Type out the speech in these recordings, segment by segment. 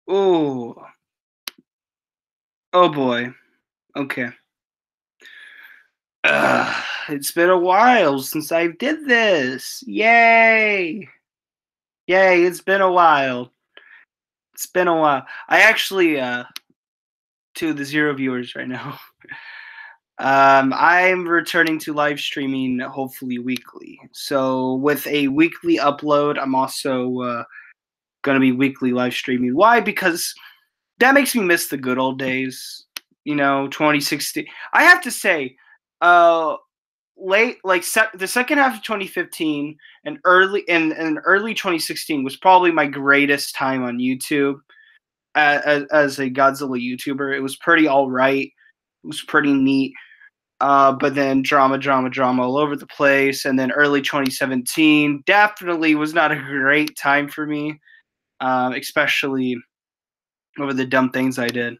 Oh, oh boy. Okay. It's been a while since I did this. Yay! Yay, it's been a while. It's been a while. I actually to the 0 viewers right now. I'm returning to live streaming hopefully weekly. So with a weekly upload, I'm also gonna be weekly live streaming. Why? Because that makes me miss the good old days. 2016. I have to say, uh, the second half of 2015 and early 2016 was probably my greatest time on YouTube as a Godzilla YouTuber. It was pretty all right. It was pretty neat. But then drama all over the place. And then early 2017 definitely was not a great time for me, especially over the dumb things I did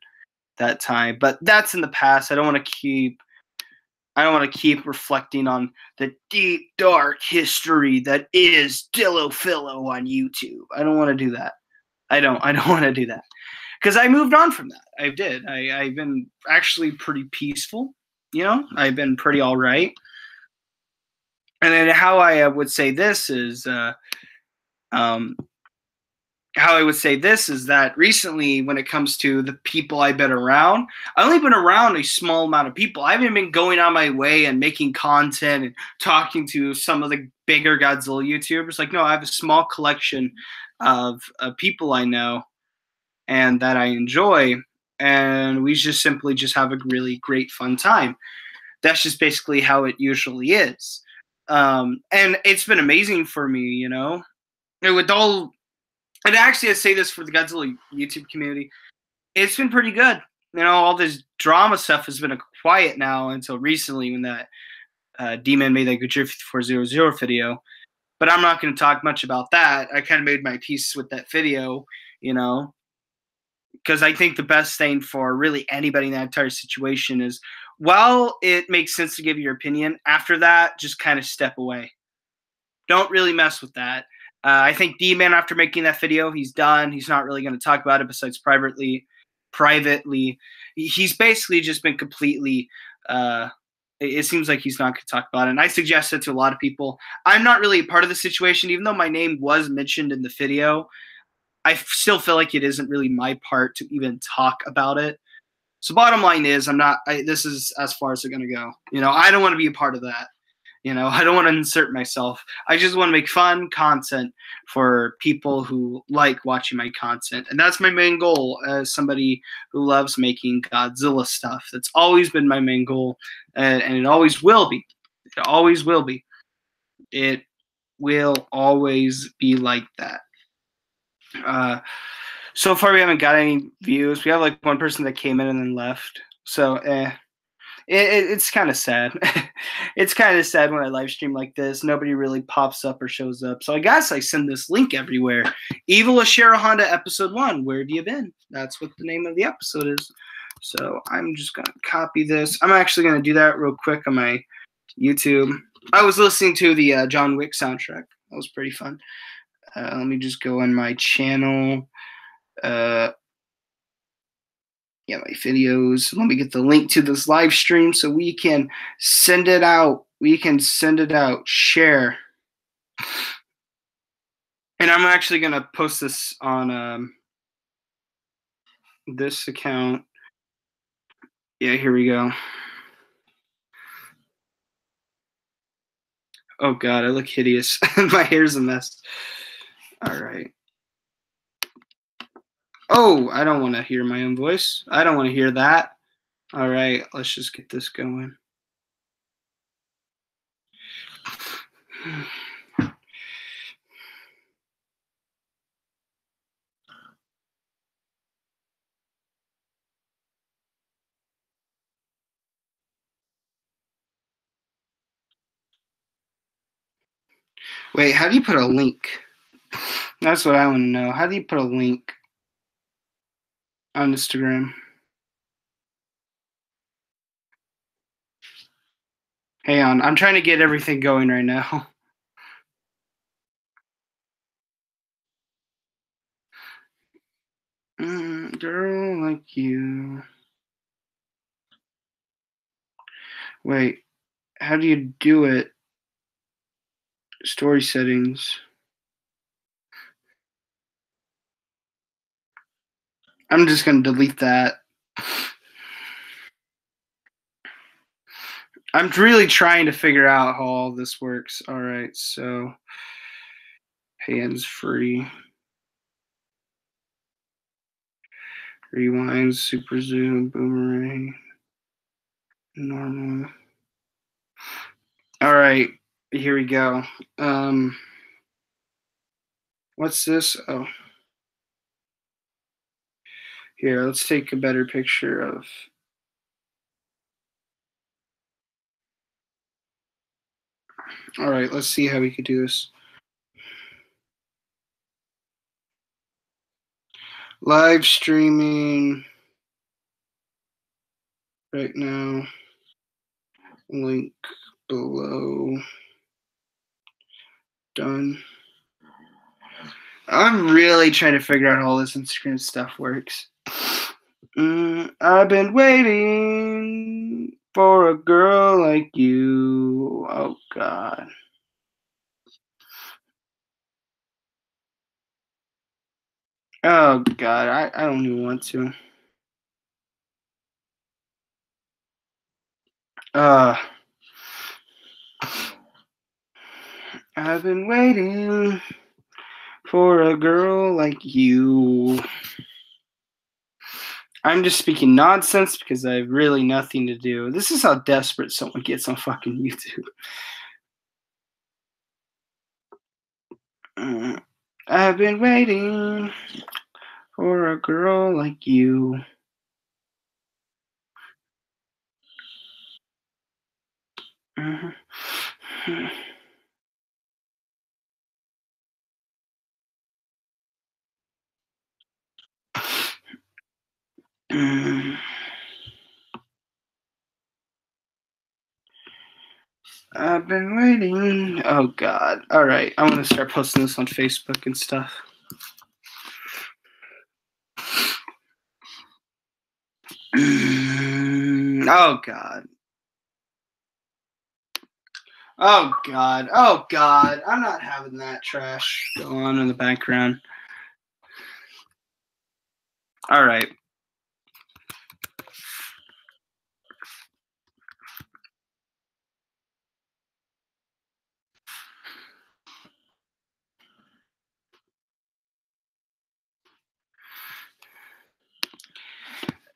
that time. But that's in the past. I don't want to keep reflecting on the deep, dark history that is Dillo on YouTube. I don't want to do that. I don't want to do that because I moved on from that. I did. I've been actually pretty peaceful. I've been pretty all right. And then um, how I would say this is that recently, when it comes to the people I've been around, I've only been around a small amount of people. I haven't been going on my way and making content and talking to some of the bigger Godzilla YouTubers. Like, no, I have a small collection of people I know and that I enjoy, and we just simply just have a really great fun time. That's just basically how it usually is. And it's been amazing for me, with all and actually, I say this for the Godzilla YouTube community. It's been pretty good. All this drama stuff has been quiet now until recently when that D-Man made that Gojira 5400 video. But I'm not going to talk much about that. I kind of made my peace with that video, because I think the best thing for really anybody in that entire situation is, while it makes sense to give your opinion, after that, just kind of step away. Don't really mess with that. I think D-Man, after making that video, he's done. He's not really going to talk about it besides privately. He's basically just been completely. It seems like he's not going to talk about it. And I suggest it to a lot of people. I'm not really a part of the situation, even though my name was mentioned in the video. I still feel like it isn't really my part to even talk about it. So bottom line is, this is as far as they're going to go. I don't want to be a part of that. I don't want to insert myself. I just want to make fun content for people who like watching my content. And that's my main goal as somebody who loves making Godzilla stuff. That's always been my main goal, and it always will be. It always will be. It will always be like that. So far, we haven't got any views. We have like one person that came in and then left. So, it's kind of sad. It's kind of sad when I live stream like this. Nobody really pops up or shows up. So I guess I send this link everywhere. Evil Ishiro Honda episode 1. Where have you been? That's what the name of the episode is. So I'm just going to copy this. I'm actually going to do that real quick on my YouTube. I was listening to the John Wick soundtrack. That was pretty fun. Let me just go on my channel. My videos. Let me get the link to this live stream so we can send it out. Share. And I'm actually going to post this on this account. Yeah, here we go. Oh, God, I look hideous. My hair's a mess. All right. Oh, I don't want to hear my own voice. I don't want to hear that. All right, let's just get this going. Wait, how do you put a link? That's what I want to know. How do you put a link on Instagram? Hang on, I'm trying to get everything going right now. Girl like you. Wait, how do you do it? Story settings. I'm just going to delete that. I'm really trying to figure out how all this works. All right, so hands free. Rewind, super zoom, boomerang, normal. All right, here we go. What's this? Oh, here, let's take a better picture of. All right, let's see how we could do this. Live streaming right now. Link below. Done. I'm really trying to figure out how all this Instagram stuff works. I've been waiting for a girl like you. Oh, God. Oh, God. I don't even want to. I've been waiting for a girl like you. I'm just speaking nonsense because I have really nothing to do. This is how desperate someone gets on fucking YouTube. I've been waiting for a girl like you. I've been waiting. Oh, God. All right. I'm going to start posting this on Facebook and stuff. Oh, God. Oh, God. Oh, God. I'm not having that trash go on in the background. All right.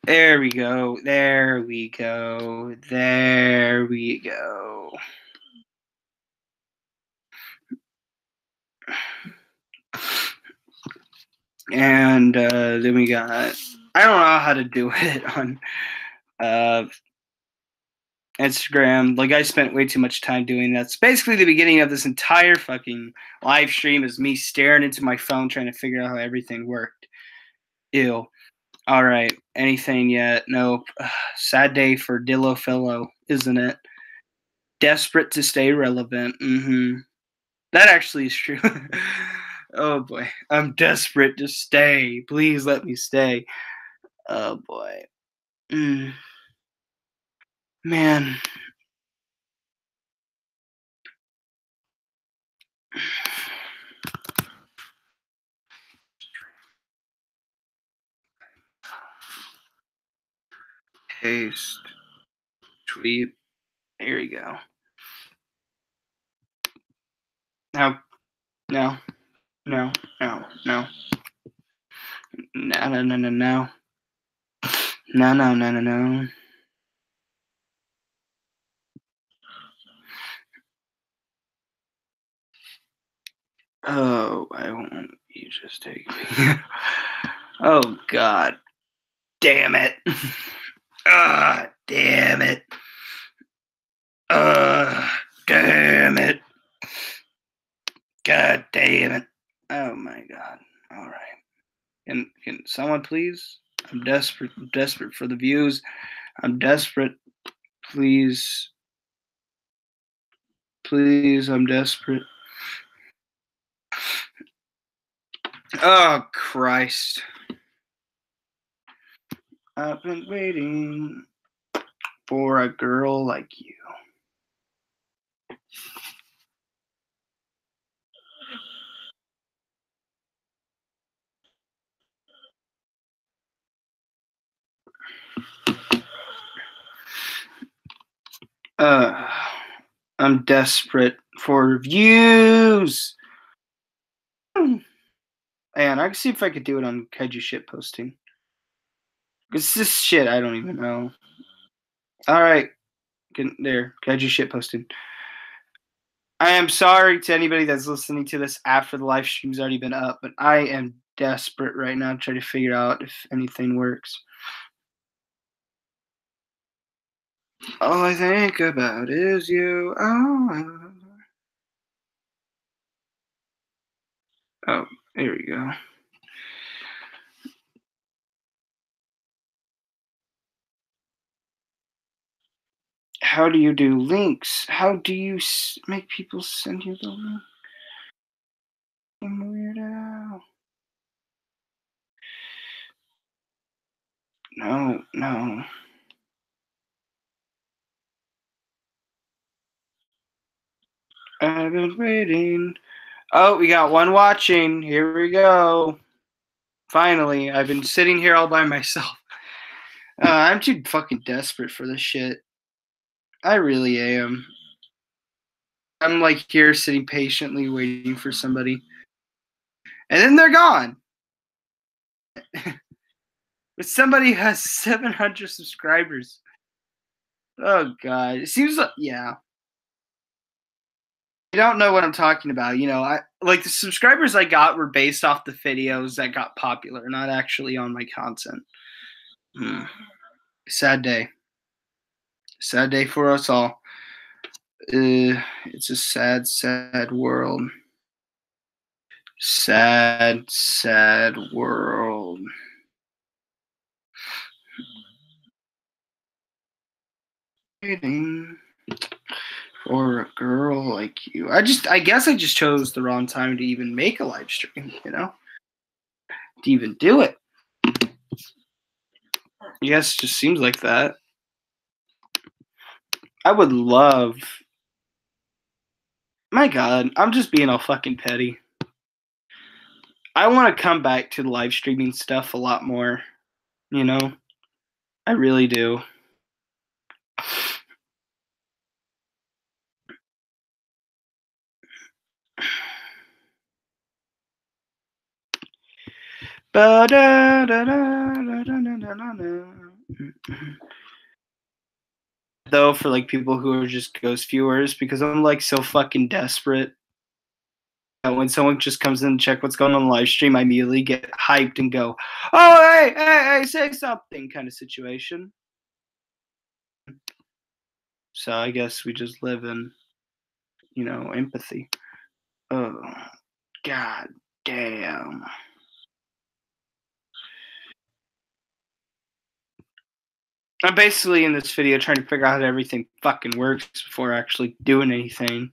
There we go. There we go. There we go. And then we got, I don't know how to do it on Instagram. Like, I spent way too much time doing that. It's basically the beginning of this entire fucking live stream is me staring into my phone trying to figure out how everything worked. Ew. All right. Anything yet? Nope. Sad day for Dillo Fellow, isn't it? Desperate to stay relevant. That actually is true. Oh boy. I'm desperate to stay. Please let me stay. Oh boy. Man. Paste. Tweet. Here we go. Now. No. No. No. No. No. No. No. No. No. No. No. No. No. No. Oh, I won't. You just take me. Oh God. Damn it. Ah, damn it. Damn it. God damn it. Oh my God. All right. Can someone please? I'm desperate. I'm desperate for the views. I'm desperate. Please. Please, I'm desperate. Oh Christ. I've been waiting for a girl like you. I'm desperate for views. And I can see if I could do it on Kaiju shit posting. It's this shit I don't even know. All right, there, Kaiju shit posting. I am sorry to anybody that's listening to this after the live stream's already been up, but I am desperate right now to try to figure out if anything works. All I think about is you. Oh, there we go. How do you do links? How do you make people send you the link? I'm weirdo. No. I've been waiting. Oh, we got one watching. Here we go. Finally, I've been sitting here all by myself. I'm too fucking desperate for this shit. I really am. I'm like here sitting patiently waiting for somebody. And then they're gone. But somebody has 700 subscribers. Oh, God. It seems like, yeah. I don't know what I'm talking about. You know, I like the subscribers I got were based off the videos that got popular, not actually on my content. Sad day. Sad day for us all. It's a sad, sad world. Sad, sad world. Waiting for a girl like you. I guess I just chose the wrong time to even make a live stream, you know? To even do it. Yes, it just seems like that. I would love. My God, I'm just being all fucking petty. I want to come back to the live streaming stuff a lot more, you know? I really do. Though for like people who are just ghost viewers, because I'm like so fucking desperate that when someone just comes in and check what's going on the live stream, I immediately get hyped and go, "Oh, hey, say something," kind of situation. So I guess we just live in, you know, empathy. Oh, God damn. I'm basically in this video trying to figure out how everything fucking works before actually doing anything.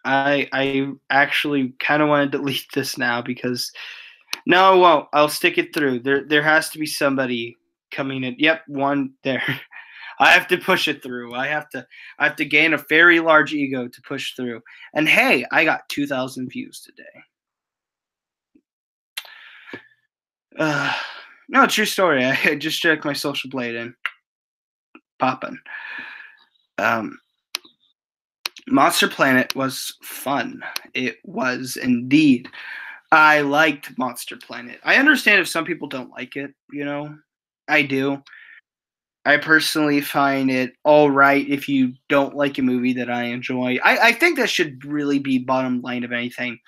I actually kind of want to delete this now because no, I won't. I'll stick it through. There has to be somebody coming in. Yep, one there. I have to push it through. I have to gain a very large ego to push through. And hey, I got 2,000 views today. No, true story. I just checked my social blade and popping. Monster Planet was fun. It was indeed. I liked Monster Planet. I understand if some people don't like it, you know. I do. I personally find it all right if you don't like a movie that I enjoy. I think that should really be bottom line of anything.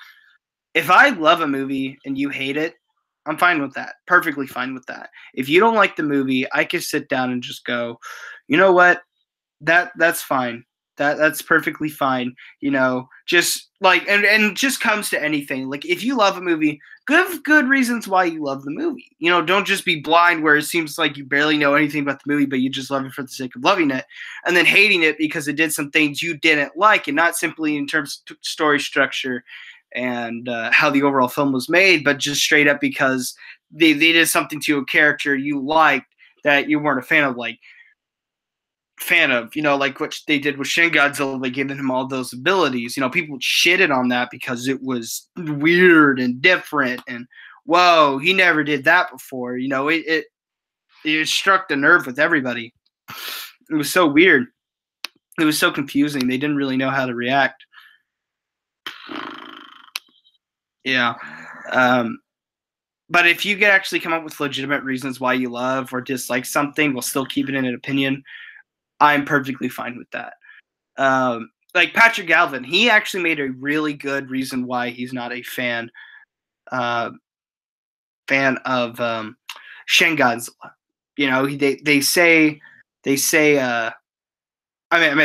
If I love a movie and you hate it, I'm fine with that. Perfectly fine with that. If you don't like the movie, I can sit down and just go, you know what? That's fine. That's perfectly fine. You know, just like and just comes to anything. Like if you love a movie, give good reasons why you love the movie. You know, don't just be blind where it seems like you barely know anything about the movie, but you just love it for the sake of loving it, and then hating it because it did some things you didn't like, and not simply in terms of story structure, and how the overall film was made, but just straight up because they did something to a character you liked that you weren't a fan of, like what they did with Shin Godzilla, by giving him all those abilities. People shitted on that because it was weird and different, and whoa, he never did that before. It struck the nerve with everybody. It was so weird. It was so confusing. They didn't really know how to react. Yeah. But if you could actually come up with legitimate reasons why you love or dislike something while still keeping it an opinion, I'm perfectly fine with that. Like Patrick Galvin, he actually made a really good reason why he's not a fan of Shin Godzilla. They say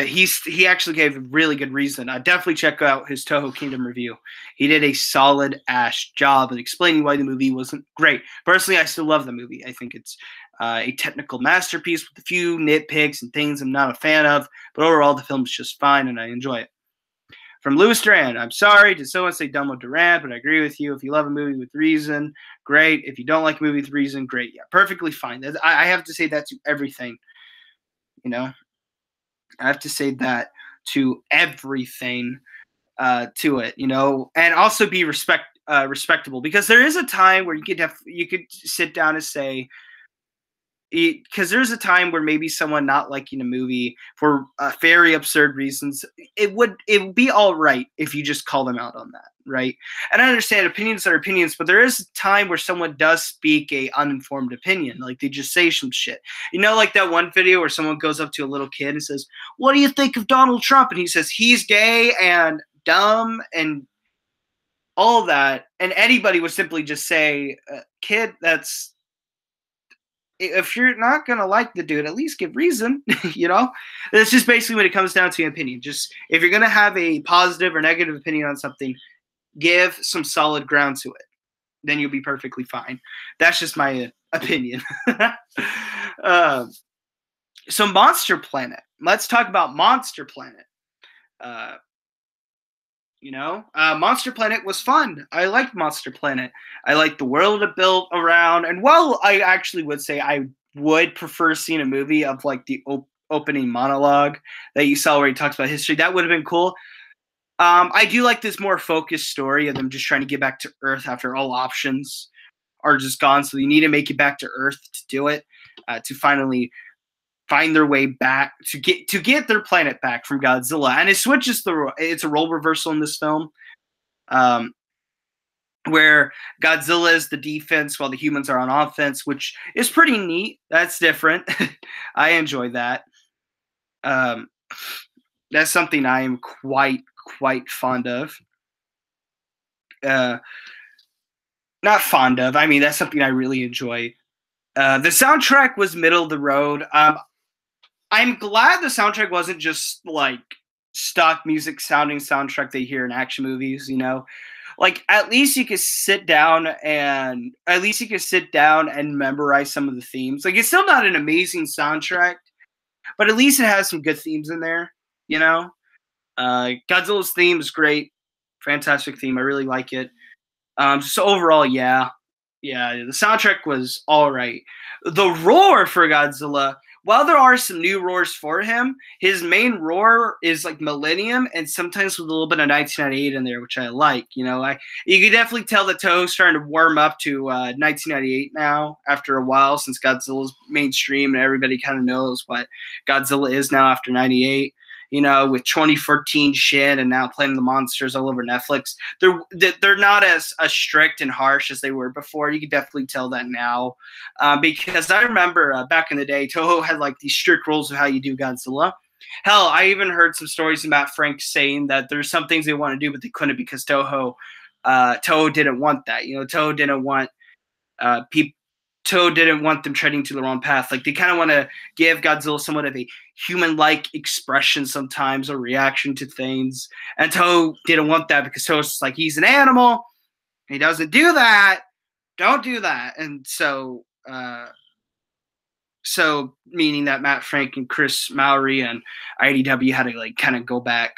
he actually gave a really good reason. Definitely check out his Toho Kingdom review. He did a solid ass job of explaining why the movie wasn't great. Personally, I still love the movie. I think it's a technical masterpiece with a few nitpicks and things I'm not a fan of, but overall the film's just fine and I enjoy it. From Louis Duran, I'm sorry to someone say Dumbo Duran, but I agree with you. If you love a movie with reason, great. If you don't like a movie with reason, great. Yeah, perfectly fine. I have to say that to everything. I have to say that to everything to it, and also be respectable, because there is a time where you could sit down and say, because there's a time where maybe someone not liking a movie for very absurd reasons, it would be all right if you just call them out on that, right? And I understand opinions are opinions, but there is a time where someone does speak a uninformed opinion, like they just say some shit. Like that one video where someone goes up to a little kid and says, "What do you think of Donald Trump?" And he says he's gay and dumb and all that, and anybody would simply just say, "Kid, if you're not going to like the dude, at least give reason." That's just basically what it comes down to, opinion. Just if you're going to have a positive or negative opinion on something, give some solid ground to it. Then you'll be perfectly fine. That's just my opinion. So Monster Planet. Let's talk about Monster Planet. Monster Planet was fun. I liked Monster Planet. I liked the world it built around. And while I actually would say I would prefer seeing a movie of like the opening monologue that you saw where he talks about history, that would have been cool. I do like this more focused story of them just trying to get back to Earth after all options are just gone. So you need to make it back to Earth to do it, to finally find their way back to get their planet back from Godzilla. And it switches it's a role reversal in this film, where Godzilla is the defense while the humans are on offense, which is pretty neat. That's different. I enjoy that. That's something I am quite fond of. Not fond of. I mean, that's something I really enjoy. The soundtrack was middle of the road. I'm glad the soundtrack wasn't just like stock music sounding soundtrack they hear in action movies, Like at least you could sit down and memorize some of the themes. Like it's still not an amazing soundtrack, but at least it has some good themes in there, Godzilla's theme is great. Fantastic theme. I really like it. So overall, yeah, the soundtrack was all right. The roar for Godzilla, while there are some new roars for him, his main roar is like Millennium and sometimes with a little bit of 1998 in there, which I like. You can definitely tell that Toho's starting to warm up to 1998 now after a while, since Godzilla's mainstream and everybody kind of knows what Godzilla is now after 98. With 2014 shit and now Planet of the Monsters all over Netflix, they're not as strict and harsh as they were before. You can definitely tell that now, because I remember back in the day, Toho had like these strict rules of how you do Godzilla. Hell, I even heard some stories about Frank saying that there's some things they want to do but they couldn't because Toho didn't want that. Toho didn't want people. Toho didn't want them treading to the wrong path. Like they kind of want to give Godzilla somewhat of a human-like expression sometimes or reaction to things. And Toho didn't want that because Toho's like, he's an animal. He doesn't do that. Don't do that. And so meaning that Matt Frank and Chris Mowry and IDW had to like kind of go back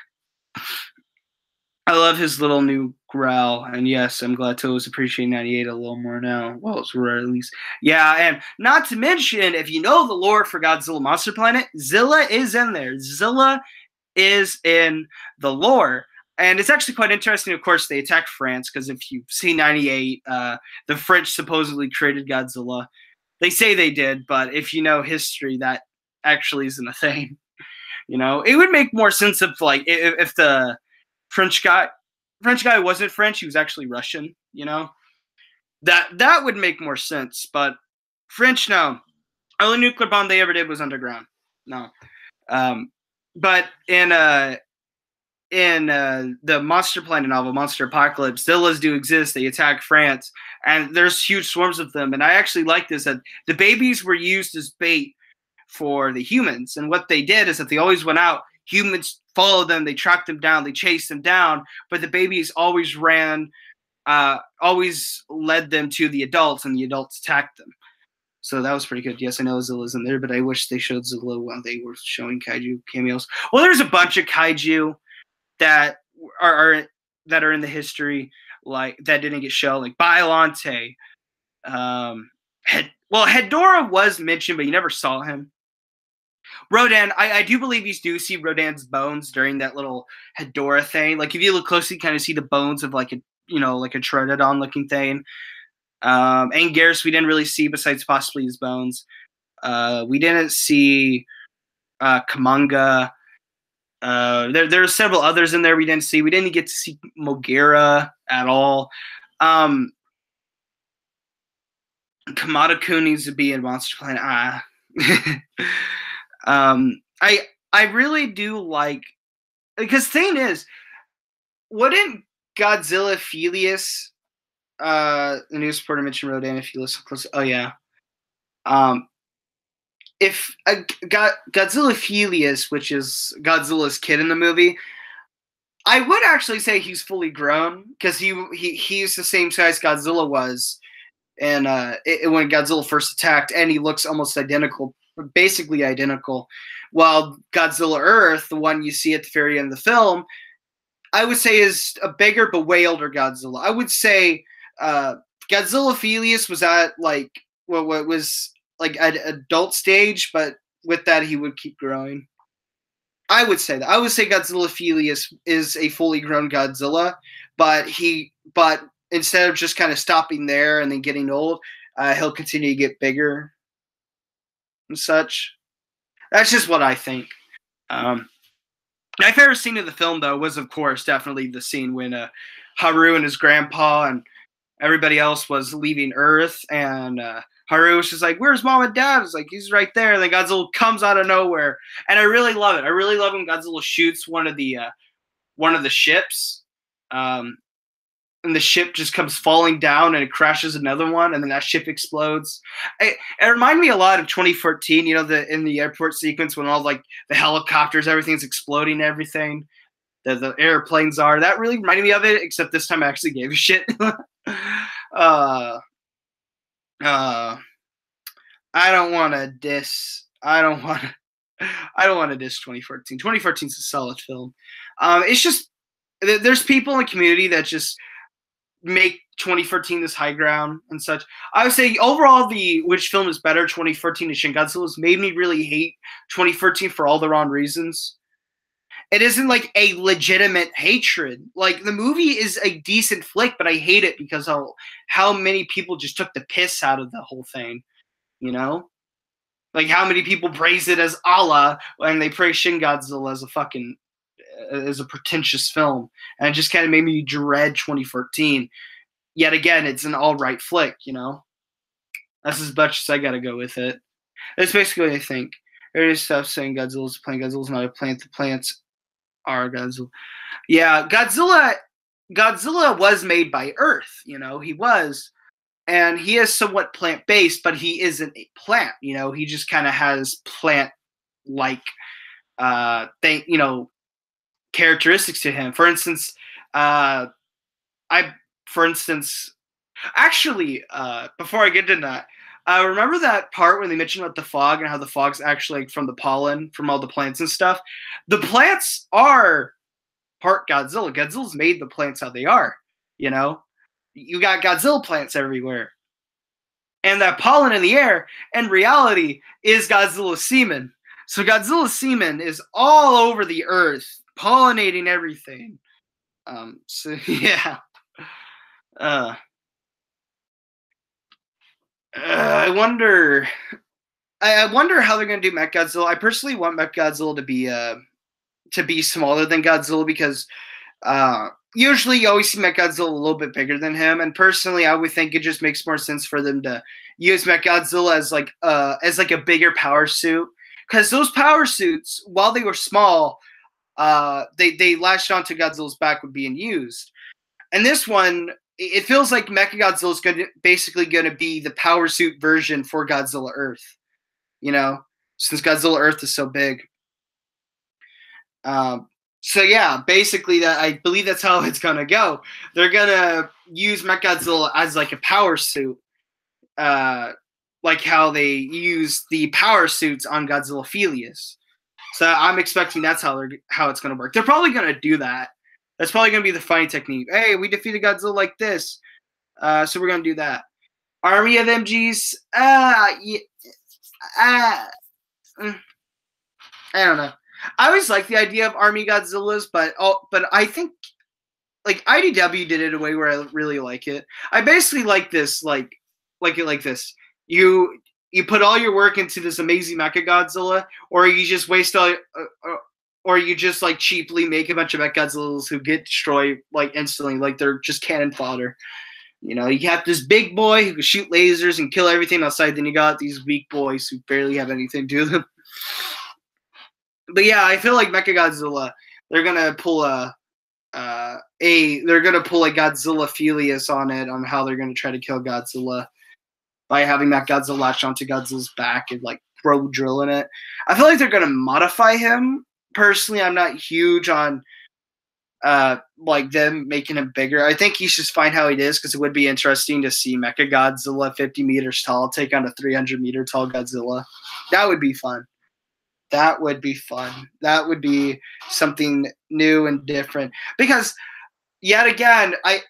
I love his little new growl, and yes, I'm glad Toto's appreciating 98 a little more now. Well, it's rare at least. Yeah, and not to mention, if you know the lore for Godzilla Monster Planet, Zilla is in there. Zilla is in the lore. And it's actually quite interesting. Of course, they attacked France because if you've seen 98, the French supposedly created Godzilla. They say they did, but if you know history, that actually isn't a thing. You know, it would make more sense if, like, if the French guy wasn't French, he was actually Russian. You know, that would make more sense. But French, no. Only nuclear bomb they ever did was underground. No. Um, but in the Monster Planet novel, Monster Apocalypse, Zillas do exist. They attack France, and there's huge swarms of them. And I actually like this, that the babies were used as bait for the humans. And what they did is that they always went out. Humans followed them. They tracked them down. They chased them down. But the babies always always led them to the adults, and the adults attacked them. So that was pretty good. Yes, I know Zilla's in there, but I wish they showed Zilla when they were showing kaiju cameos. Well, there's a bunch of kaiju that are that are in the history, like that didn't get shown, like Biollante. Hedorah was mentioned, but you never saw him. Rodan, I do believe you do see Rodan's bones during that little Hedorah thing. Like if you look closely, you kind of see the bones of like a like a Troodon looking thing. Anguirus we didn't really see besides possibly his bones. We didn't see Kamanga. There are several others in there we didn't see. We didn't get to see Mogera at all. Kamada-kun needs to be in Monster Planet. I really do like, because thing is, wouldn't Godzilla Felius, the news reporter mentioned Rodan Felius close? Oh yeah. If Godzilla Felius, which is Godzilla's kid in the movie, I would actually say he's fully grown because he's the same size Godzilla was, and when Godzilla first attacked, and he looks almost identical, basically identical. While Godzilla Earth, the one you see at the very end of the film, I would say is a bigger but way older Godzilla. I would say Godzilla Felius was at like what was like an adult stage, but with that he would keep growing. I would say that. I would say Godzilla Felius is a fully grown Godzilla, but instead of just kind of stopping there and then getting old, he'll continue to get bigger and such. That's just what I think. My favorite scene of the film, though, was, of course, definitely the scene when Haru and his grandpa and everybody else was leaving Earth, and Haru was just like, "Where's Mom and Dad?" It's like, "He's right there." And then Godzilla comes out of nowhere, and I really love it. I really love when Godzilla shoots one of the ships, and the ship just comes falling down, and it crashes another one, and then that ship explodes. It reminded me a lot of 2014. You know, in the airport sequence when all like the helicopters, everything's exploding, everything. The airplanes are. That really reminded me of it, except this time I actually gave a shit. I don't want to diss. I don't want to diss 2014. 2014 is a solid film. It's just there's people in the community that just make 2014 this high ground and such. I would say overall, which film is better, 2014 and Shin Godzilla's, made me really hate 2013 for all the wrong reasons. It isn't like a legitimate hatred. Like the movie is a decent flick, but I hate it because how many people just took the piss out of the whole thing. You know, like how many people praise it as Allah when they praise Shin Godzilla as a pretentious film, and it just kind of made me dread 2014. Yet again, it's an all right flick. You know, that's as much as I gotta go with it. That's basically what I think. There's stuff saying Godzilla's a plant. Godzilla's not a plant. The plants are Godzilla. Yeah, Godzilla was made by Earth, you know, he was, and he is somewhat plant-based, but he isn't a plant, you know, he just kind of has plant-like characteristics to him. For instance, actually, before I get into that, remember that part when they mentioned about the fog and how the fog's actually like from the pollen from all the plants and stuff? The plants are part Godzilla. Godzilla's made the plants how they are. You know, you got Godzilla plants everywhere, and that pollen in the air, in reality, is Godzilla's semen. So Godzilla's semen is all over the earth, pollinating everything. So yeah. Uh, I wonder. I wonder how they're gonna do Mechagodzilla. I personally want Mechagodzilla to be smaller than Godzilla because usually you always see Mechagodzilla a little bit bigger than him. And personally, I would think it just makes more sense for them to use Mechagodzilla as like a bigger power suit, because those power suits, while they were small, they latched onto Godzilla's back when being used. And this one, it feels like Mechagodzilla is basically going to be the power suit version for Godzilla Earth. You know, since Godzilla Earth is so big. So yeah, basically that I believe that's how it's gonna go. They're gonna use Mechagodzilla as like a power suit, like how they use the power suits on Godzilla Filius. So I'm expecting that's how it's gonna work. They're probably gonna do that. That's probably gonna be the funny technique. Hey, we defeated Godzilla like this, so we're gonna do that. Army of MGs, yeah, I don't know. I always like the idea of Army Godzillas, but I think like IDW did it in a way where I really like it. I basically like this, like it like this. You put all your work into this amazing Mechagodzilla, or you just waste all, or you just like cheaply make a bunch of Mechagodzillas who get destroyed like instantly, like they're just cannon fodder. You know, you have this big boy who can shoot lasers and kill everything outside. Then you got these weak boys who barely have anything to do with them. But yeah, I feel like Mechagodzilla, they're gonna pull a Godzilla Filius on it, on how they're gonna try to kill Godzilla by having that Godzilla latch onto Godzilla's back and like throw drill in it. I feel like they're gonna modify him. Personally, I'm not huge on like them making him bigger. I think he's just fine how he is, because it would be interesting to see Mechagodzilla 50 meters tall take on a 300-meter tall Godzilla. That would be fun. That would be fun. That would be something new and different. Because yet again, I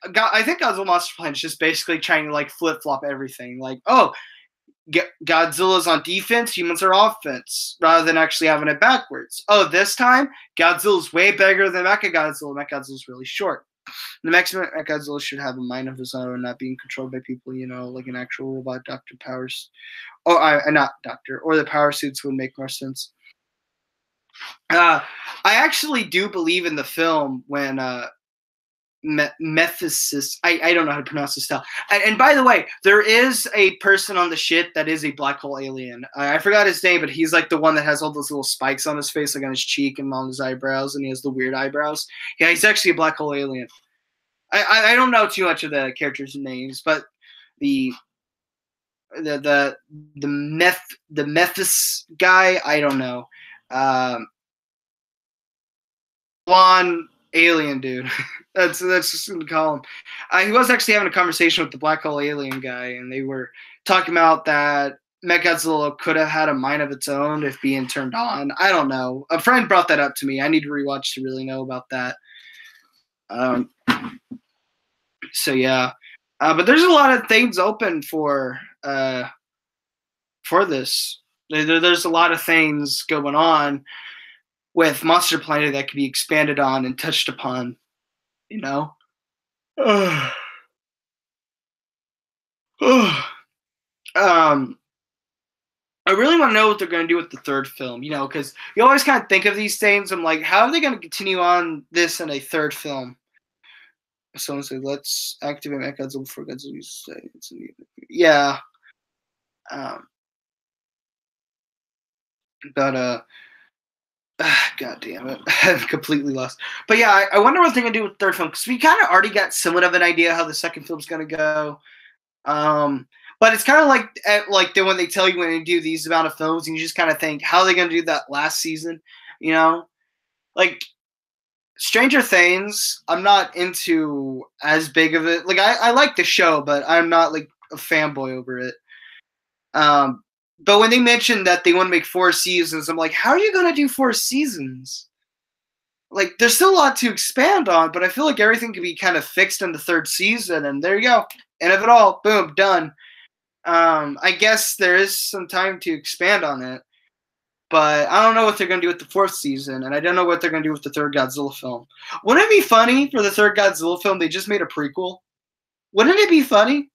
think Godzilla Monster Plan is just basically trying to like flip flop everything. Like, oh, Godzilla's on defense, humans are offense, rather than actually having it backwards. Oh, this time Godzilla's way bigger than Mechagodzilla. Mechagodzilla's really short. The next Mechagodzilla should have a mind of his own, not being controlled by people, you know, like an actual robot Dr. Powers. Not Doctor, or the power suits would make more sense. I actually do believe in the film when Mephisis, I don't know how to pronounce this stuff. And by the way, there is a person on the ship that is a black hole alien. I forgot his name, but he's like the one that has all those little spikes on his face, like on his cheek and on his eyebrows, and he has the weird eyebrows. Yeah, he's actually a black hole alien. I don't know too much of the characters' names, but the Mephis guy, I don't know. Blonde alien dude. that's just what we call him. He was actually having a conversation with the black hole alien guy, and they were talking about that Mechagodzilla could have had a mind of its own if being turned on. I don't know. A friend brought that up to me. I need to rewatch to really know about that. So yeah, but there's a lot of things open for this. There's a lot of things going on with Monster Planet that could be expanded on and touched upon, you know? I really want to know what they're going to do with the third film, you know, because you always kind of think of these things. I'm like, how are they going to continue on this in a third film? Someone said, let's activate Mechagodzilla before Godzilla uses it. Yeah. But, God damn it. I'm completely lost. But yeah, I wonder what they're going to do with the third film, because we kind of already got somewhat of an idea how the second film's going to go. But it's kind of like when they tell you when they do these amount of films, and you just kind of think, how are they going to do that last season? You know? Like, Stranger Things, I'm not into as big of it. Like, I like the show, but I'm not, like, a fanboy over it. But when they mentioned that they want to make 4 seasons, I'm like, how are you going to do 4 seasons? like there's still a lot to expand on, but I feel like everything can be kind of fixed in the third season, and there you go, end of it all, boom, done. I guess there is some time to expand on it, but I don't know what they're gonna do with the fourth season, and I don't know what they're gonna do with the third Godzilla film. Wouldn't it be funny for the third Godzilla film? They just made a prequel. Wouldn't it be funny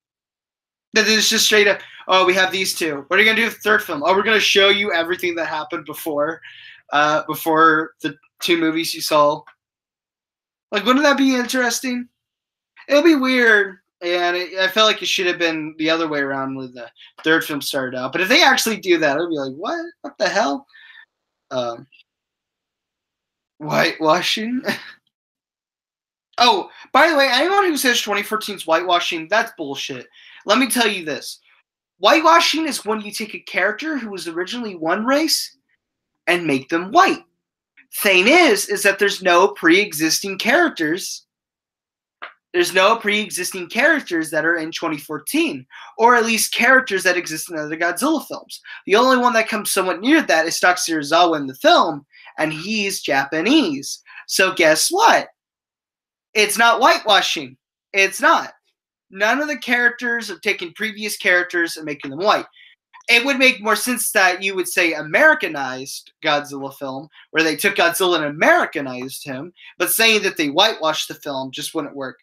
that it's just straight up? Oh, we have these two. What are you gonna do with the third film? Oh, we're gonna show you everything that happened before the two movies you saw. Like, wouldn't that be interesting? It'll be weird, and I felt like it should have been the other way around when the third film started out. But if they actually do that, it'll be like, what? What the hell? Um, Whitewashing? Oh, by the way, anyone who says 2014 is whitewashing, that's bullshit. Let me tell you this. Whitewashing is when you take a character who was originally one race and make them white. Thing is that there's no pre-existing characters. There's no pre-existing characters that are in 2014, or at least characters that exist in other Godzilla films. The only one that comes somewhat near that is Stock Serizawa in the film, and he's Japanese. So guess what? It's not whitewashing. It's not. None of the characters are taking previous characters and making them white. It would make more sense that you would say Americanized Godzilla film, where they took Godzilla and Americanized him, but saying that they whitewashed the film just wouldn't work.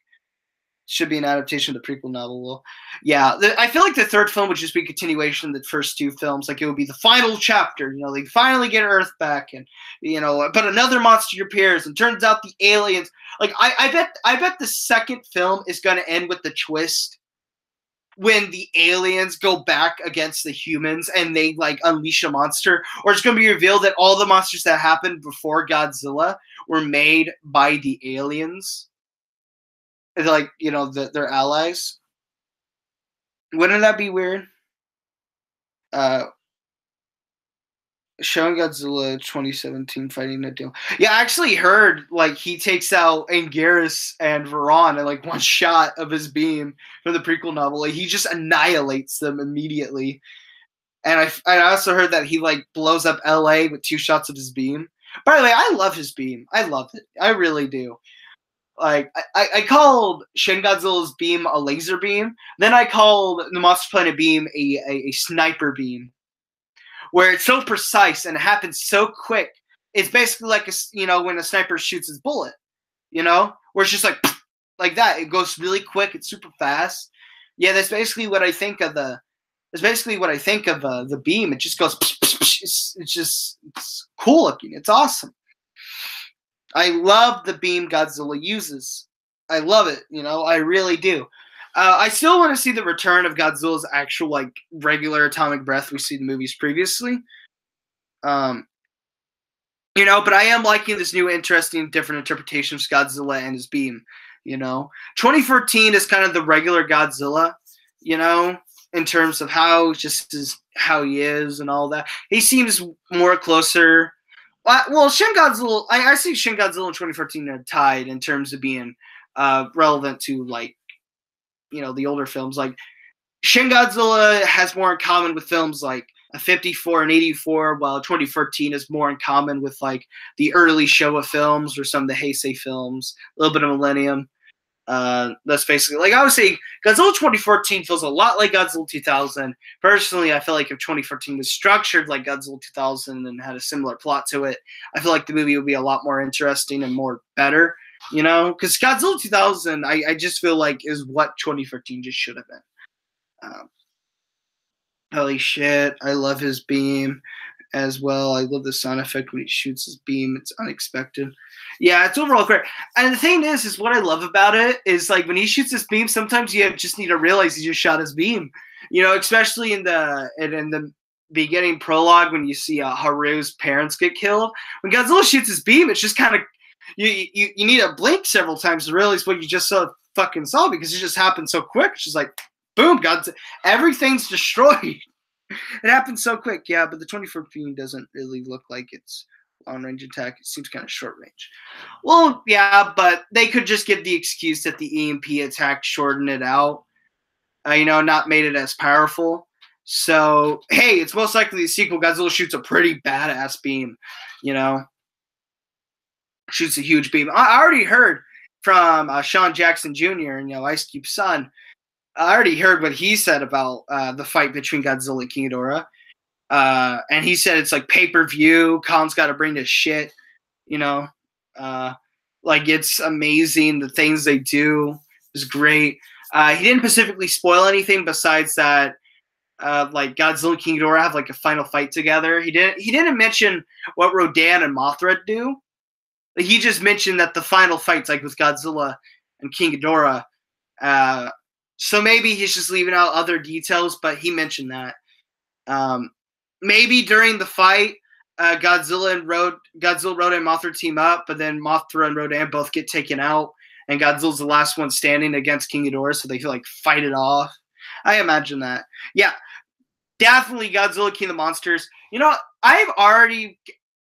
Should be an adaptation of the prequel novel. Yeah, I feel like the third film would just be a continuation of the first two films. Like, it would be the final chapter. You know, they finally get Earth back, and but another monster appears, and turns out the aliens. Like, I bet the second film is going to end with the twist when the aliens go back against the humans and they like unleash a monster, or it's going to be revealed that all the monsters that happened before Godzilla were made by the aliens. Like, their allies. Wouldn't that be weird? Showing Godzilla 2017 fighting a deal. Yeah, I actually heard like he takes out Anguirus and Varan in like one shot of his beam from the prequel novel. Like, he just annihilates them immediately. And I also heard that he like blows up LA with 2 shots of his beam. By the way, I love his beam. I love it. I really do. Like, I called Shin Godzilla's beam a laser beam. Then I called the Monster Planet beam a sniper beam, where it's so precise and it happens so quick. It's basically like when a sniper shoots his bullet, where it's just like that. It goes really quick. It's super fast. Yeah, that's basically what I think of the. That's basically what I think of the beam. It just goes. It's cool looking. It's awesome. I love the beam Godzilla uses. I love it. I really do. I still want to see the return of Godzilla's actual, like, regular atomic breath we see in the movies previously. But I am liking this new, interesting, different interpretation of Godzilla and his beam. 2014 is kind of the regular Godzilla, in terms of how he is and all that. He seems more closer. Well, Shin Godzilla, I see Shin Godzilla and 2014 are tied in terms of being relevant to, like, the older films. Like, Shin Godzilla has more in common with films like 54 and 84, while 2014 is more in common with, like, the early Showa films or some of the Heisei films, a little bit of Millennium. That's basically, like, I would say Godzilla 2014 feels a lot like Godzilla 2000. Personally, I feel like if 2014 was structured like Godzilla 2000 and had a similar plot to it, I feel like the movie would be a lot more interesting and more better, because Godzilla 2000, I just feel like is what 2014 just should have been. Holy shit, I love his beam as well. I love the sound effect when he shoots his beam. It's unexpected. Yeah, it's overall great. And the thing is what I love about it is, like, when he shoots his beam, sometimes you just need to realize he just shot his beam. Especially in the beginning prologue when you see Haru's parents get killed. When Godzilla shoots his beam, it's just kind of you need to blink several times to realize what you just fucking saw, because it just happened so quick. It's just like, boom, everything's destroyed. It happened so quick. Yeah, but the 2014 doesn't really look like it's long-range attack. It seems kind of short-range. Well, yeah, but they could just give the excuse that the EMP attack shortened it out, not made it as powerful. So, hey, it's most likely the sequel. Godzilla shoots a pretty badass beam, shoots a huge beam. I already heard from Sean Jackson Jr. and Ice Cube's son. I already heard what he said about the fight between Godzilla and King Ghidorah. And he said it's like pay-per-view. Khan's got to bring this shit, you know. Like, it's amazing. The things they do is great. He didn't specifically spoil anything besides that, like, Godzilla and King Ghidorah have like a final fight together. He didn't mention what Rodan and Mothra do. He just mentioned that the final fight's like with Godzilla and King Ghidorah. So maybe he's just leaving out other details, but he mentioned that. Maybe during the fight, Godzilla, Rodan, and Mothra team up, but then Mothra and Rodan both get taken out, and Godzilla's the last one standing against King Ghidorah, so they feel like fight it off. I imagine that. Yeah, definitely Godzilla, King of the Monsters.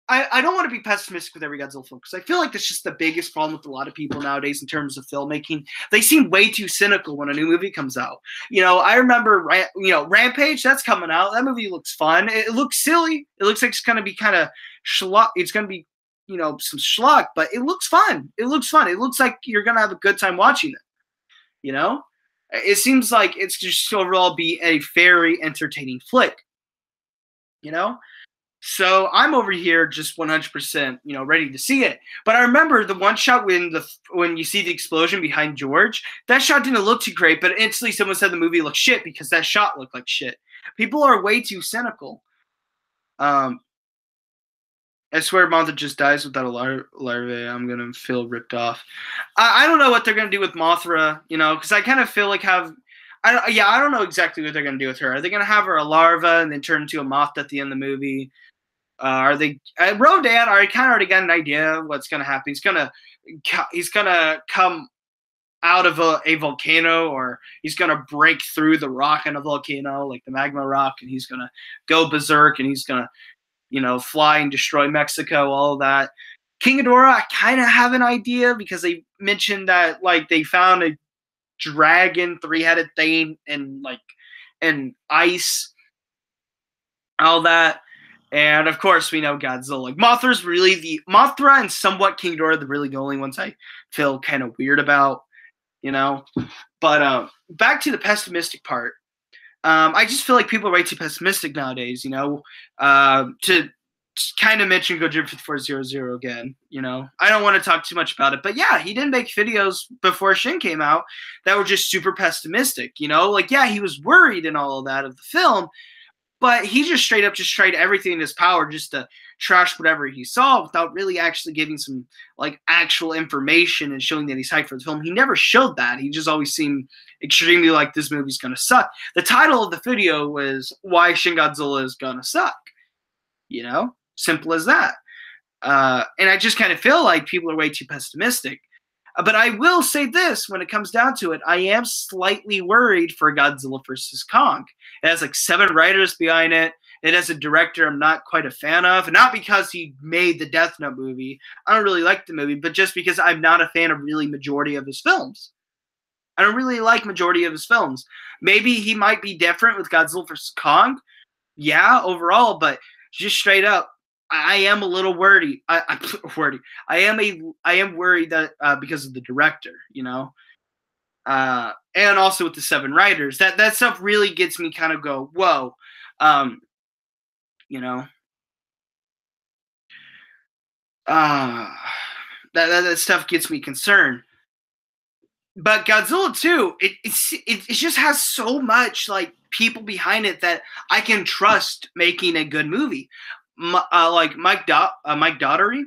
I don't want to be pessimistic with every Godzilla film because I feel like that's just the biggest problem with a lot of people nowadays in terms of filmmaking. They seem way too cynical when a new movie comes out. I remember, Rampage, that's coming out. That movie looks fun. It looks silly. It looks like it's going to be kind of schlock. It's going to be, some schlock, but it looks fun. It looks fun. It looks like you're going to have a good time watching it. It seems like it's just overall be a very entertaining flick. So I'm over here just 100%, ready to see it. But I remember the one shot when you see the explosion behind George, that shot didn't look too great, but instantly someone said the movie looked shit because that shot looked like shit. People are way too cynical. I swear Mothra just dies without a larvae. I'm going to feel ripped off. I don't know what they're going to do with Mothra, because I kind of feel like I don't know exactly what they're going to do with her. Are they going to have her a larva and then turn into a moth at the end of the movie? Are they Rodan? I kind of already got an idea of what's going to happen. He's gonna come out of a volcano, or he's gonna break through the rock in a volcano, like the magma rock, and he's gonna go berserk, and he's gonna, fly and destroy Mexico. All of that. King Ghidorah, I kind of have an idea because they mentioned that like they found a dragon, three-headed thing, and ice, all that. And of course, we know Godzilla. Like Mothra and somewhat King Ghidorah, the really the only ones I feel kind of weird about, But back to the pessimistic part. I just feel like people are way too pessimistic nowadays. To kind of mention Gojira 5400 again. I don't want to talk too much about it, but yeah, he did make videos before Shin came out that were just super pessimistic. He was worried and all of that of the film. But he just straight up tried everything in his power just to trash whatever he saw without really actually giving some actual information and showing that he's hyped for the film. He never showed that. He just always seemed extremely like this movie's gonna suck. The title of the video was Why Shin Godzilla is Gonna Suck. Simple as that. And I just kind of feel like people are way too pessimistic. But I will say this, when it comes down to it, I am slightly worried for Godzilla vs. Kong. It has 7 writers behind it. It has a director I'm not quite a fan of. Not because he made the Death Note movie. I don't really like the movie, but just because I'm not a fan of really majority of his films. I don't really like majority of his films. Maybe he might be different with Godzilla vs. Kong. Yeah, overall, but just straight up, I am a little worried. I am worried that because of the director, and also with the 7 writers, that stuff really gets me kind of go, whoa, that stuff gets me concerned. But Godzilla 2, it just has so much people behind it that I can trust making a good movie. Mike Daugherty,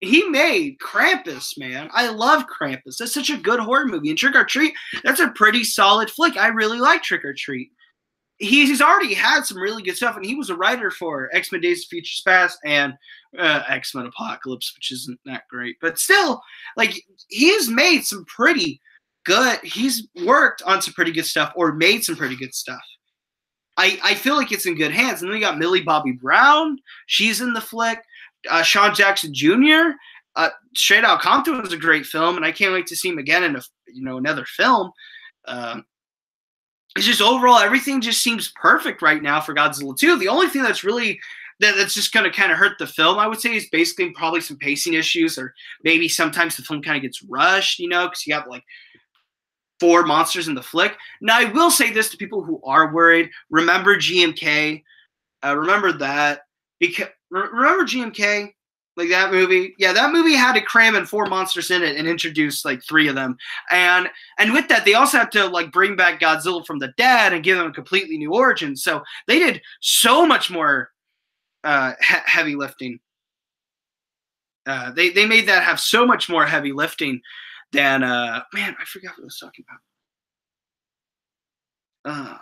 he made Krampus, man. I love Krampus. That's such a good horror movie. And Trick or Treat, that's a pretty solid flick. I really like Trick or Treat. He's already had some really good stuff, and he was a writer for X-Men Days of Future Past and X-Men Apocalypse, which isn't that great. But still, he's made some pretty good, he's worked on some pretty good stuff or made some pretty good stuff. I feel like it's in good hands. And then we got Millie Bobby Brown. She's in the flick. Sean Jackson Jr. Straight Outta Compton was a great film, and I can't wait to see him again in another film. It's just overall everything just seems perfect right now for Godzilla 2. The only thing that's really that's just going to kind of hurt the film. I would say is basically probably some pacing issues, or maybe sometimes the film kind of gets rushed, because you have like 4 monsters in the flick. Now, I will say this to people who are worried: remember GMK. Remember that, because remember GMK, like that movie. Yeah, that movie had to cram in 4 monsters in it and introduce like 3 of them. And with that, they also had to like bring back Godzilla from the dead and give them a completely new origin. So they did so much more heavy lifting. They made that have so much more heavy lifting than man, I forgot what I was talking about.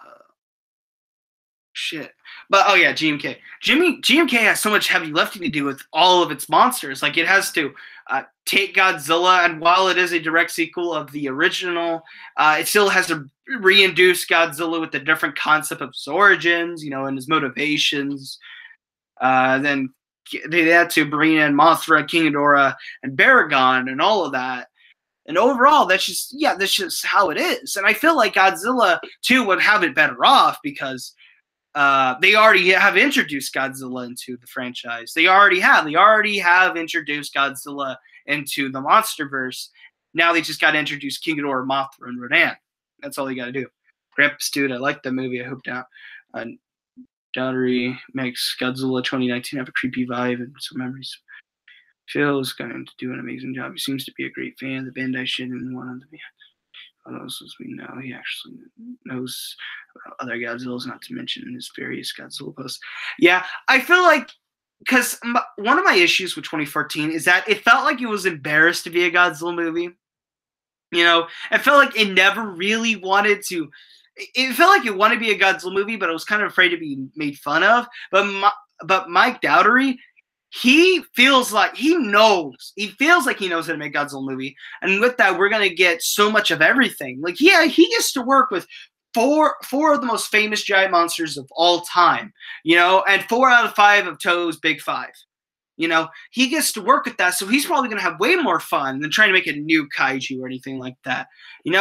Shit. But oh yeah, GMK. GMK has so much heavy lifting to do with all of its monsters. Like it has to take Godzilla, and while it is a direct sequel of the original, it still has to reintroduce Godzilla with the different concept of his origins, and his motivations. Then they had to bring in Mothra, King Ghidorah, and Baragon, and all of that. And overall, that's just how it is. And I feel like Godzilla 2 would have it better off because they already have introduced Godzilla into the franchise. They already have introduced Godzilla into the MonsterVerse. Now they just got to introduce King Ghidorah, Mothra, and Rodan. That's all they got to do. Grampus Dude, I like that movie. I hope now Dowdery makes Godzilla 2019 have a creepy vibe and some memories. Phil is going to do an amazing job. He seems to be a great fan of the Bandai shit and one of the bands. As we know, he actually knows about other Godzillas, not to mention his various Godzilla posts. Yeah, I feel like, because one of my issues with 2014 is that it felt like it was embarrassed to be a Godzilla movie. It felt like it never really wanted to. It felt like it wanted to be a Godzilla movie, but it was kind of afraid to be made fun of. But Mike Dowdery, he feels like he knows how to make Godzilla movie. And with that, we're going to get so much of everything. Like, yeah, he gets to work with four of the most famous giant monsters of all time, and 4 out of 5 of Toe's Big 5. He gets to work with that, so he's probably going to have way more fun than trying to make a new kaiju or anything like that. He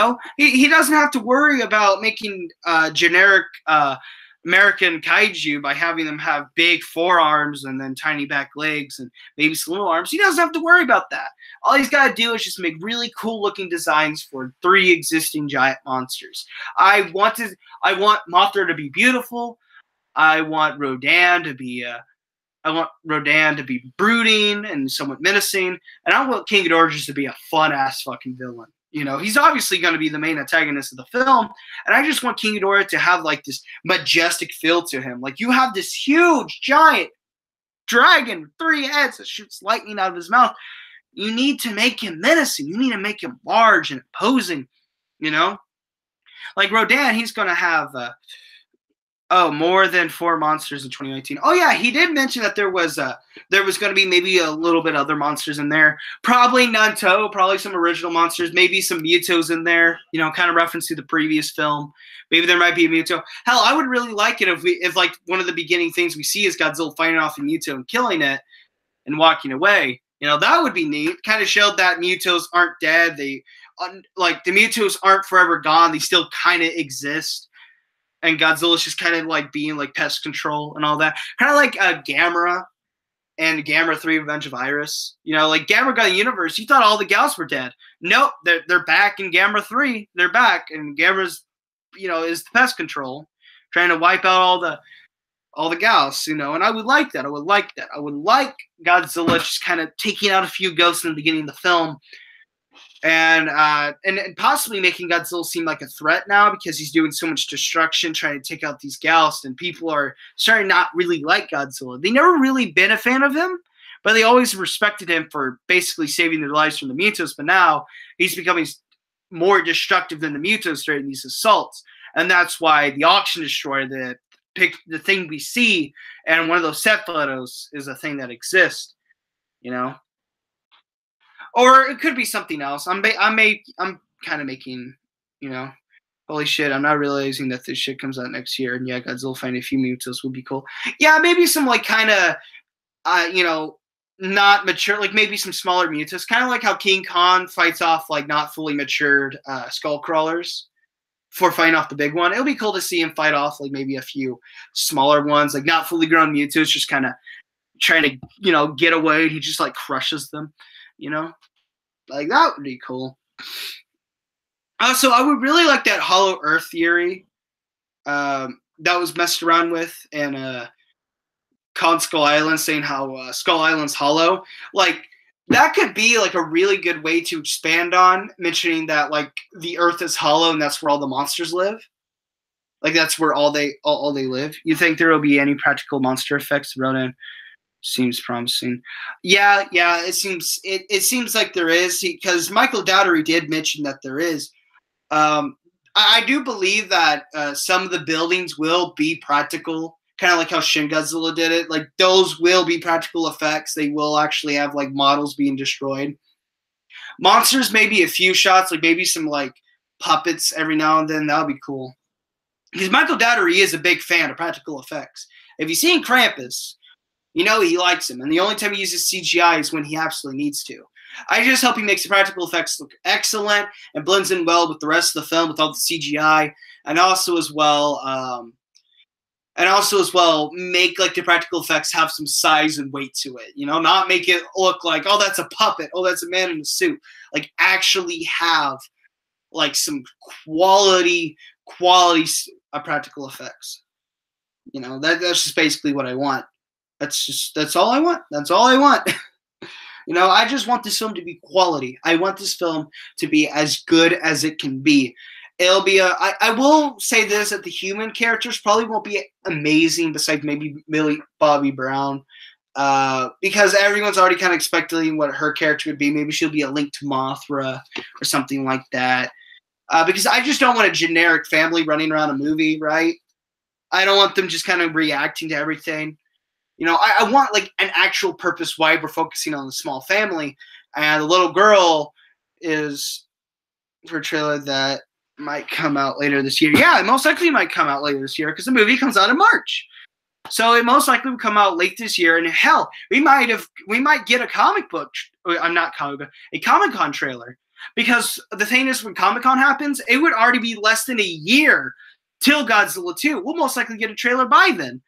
doesn't have to worry about making generic American kaiju by having them have big forearms and then tiny back legs and maybe some little arms. He doesn't have to worry about that. All he's got to do is just make really cool looking designs for 3 existing giant monsters. I want Mothra to be beautiful. I want Rodan to be brooding and somewhat menacing, and I want King Ghidorah just to be a fun ass fucking villain. He's obviously going to be the main antagonist of the film, and I just want King Ghidorah to have like this majestic feel to him. Like, you have this huge giant dragon with 3 heads that shoots lightning out of his mouth. You need to make him menacing. You need to make him large and imposing. Like Rodan, he's going to have more than 4 monsters in 2019. Oh yeah, he did mention that there was going to be maybe a little bit other monsters in there. Probably Nanto, probably some original monsters, maybe some Mutos in there. Kind of reference to the previous film. Maybe there might be a Muto. Hell, I would really like it if like one of the beginning things we see is Godzilla fighting off a Muto and killing it and walking away. That would be neat. Kind of showed that Mutos aren't dead. The Mutos aren't forever gone. They still kind of exist. And Godzilla's just kind of like being like pest control and all that. Kind of like Gamera and Gamera 3 Revenge of Iris. Like Gamera got the universe. You thought all the gals were dead. Nope, they're back in Gamera 3. They're back. And Gamera's, is the pest control. Trying to wipe out all the gals, and I would like that. I would like Godzilla just kind of taking out a few ghosts in the beginning of the film. And possibly making Godzilla seem like a threat now because he's doing so much destruction trying to take out these gals, and people are starting to not really like Godzilla. They never really been a fan of him, but they always respected him for basically saving their lives from the Mutos. But now he's becoming more destructive than the Mutos during these assaults, and that's why the Auction Destroyer, the thing we see, and one of those set photos is a thing that exists, Or it could be something else. I'm kind of making, holy shit, I'm not realizing that this shit comes out next year. And yeah, Godzilla fighting a few Mutos would be cool. Yeah, maybe some like kind of, not mature, like maybe some smaller Mutos. Kind of like how King Kong fights off like not fully matured skull crawlers for fighting off the big one. It'll be cool to see him fight off like maybe a few smaller ones, like not fully grown Mewtwo. It's just kind of trying to, get away. He just like crushes them, like that would be cool. So I would really like that Hollow Earth theory that was messed around with in Con Skull Island, saying how Skull Island's hollow. Like that could be like a really good way to expand on, mentioning that like the Earth is hollow and that's where all the monsters live. Like that's where all they live. You think there will be any practical monster effects thrown in? Seems promising. Yeah. It seems like there is, because Michael Dowdery did mention that there is. I do believe that some of the buildings will be practical, kind of like how Shin Godzilla did it. Like those will be practical effects. They will actually have like models being destroyed. Monsters, maybe a few shots, like maybe some like puppets every now and then. That would be cool. Because Michael Dowdery is a big fan of practical effects. If you've seen Krampus, he likes him. And the only time he uses CGI is when he absolutely needs to. I just hope he makes the practical effects look excellent and blends in well with the rest of the film with all the CGI, and also as well make like the practical effects have some size and weight to it. Not make it look like, oh, that's a puppet, oh, that's a man in a suit. Like actually have like some quality practical effects. That's just basically what I want. That's all I want. That's all I want. I just want this film to be quality. I want this film to be as good as it can be. It'll be I will say this, that the human characters probably won't be amazing besides maybe Millie Bobby Brown. Because everyone's already kind of expecting what her character would be. Maybe she'll be a Link to Mothra or something like that. Because I just don't want a generic family running around a movie, right? I don't want them just kind of reacting to everything. I want like an actual purpose why we're focusing on the small family. And the little girl is for a trailer that might come out later this year. Yeah, it most likely might come out later this year because the movie comes out in March. So it most likely will come out late this year. And hell, we might get a Comic-Con trailer. Because the thing is, when Comic-Con happens, it would already be less than a year till Godzilla 2. We'll most likely get a trailer by then.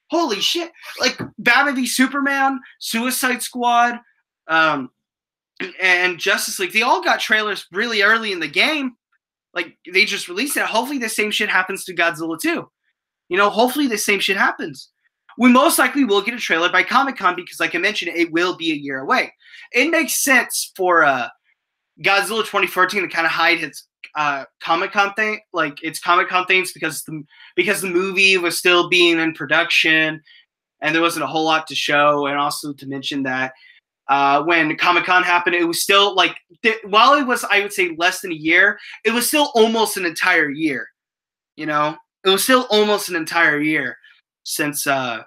Holy shit. Like Batman v Superman, Suicide Squad, and Justice League, they all got trailers really early in the game. Like they just released it. Hopefully the same shit happens to Godzilla 2. Hopefully the same shit happens. We most likely will get a trailer by Comic-Con because, like I mentioned, it will be a year away. It makes sense for Godzilla 2014 to kind of hide its Comic-Con thing, like its Comic-Con things, because the movie was still being in production and there wasn't a whole lot to show. And also to mention that when Comic-Con happened, it was still like, while it was, I would say, less than a year, it was still almost an entire year. It was still almost an entire year since it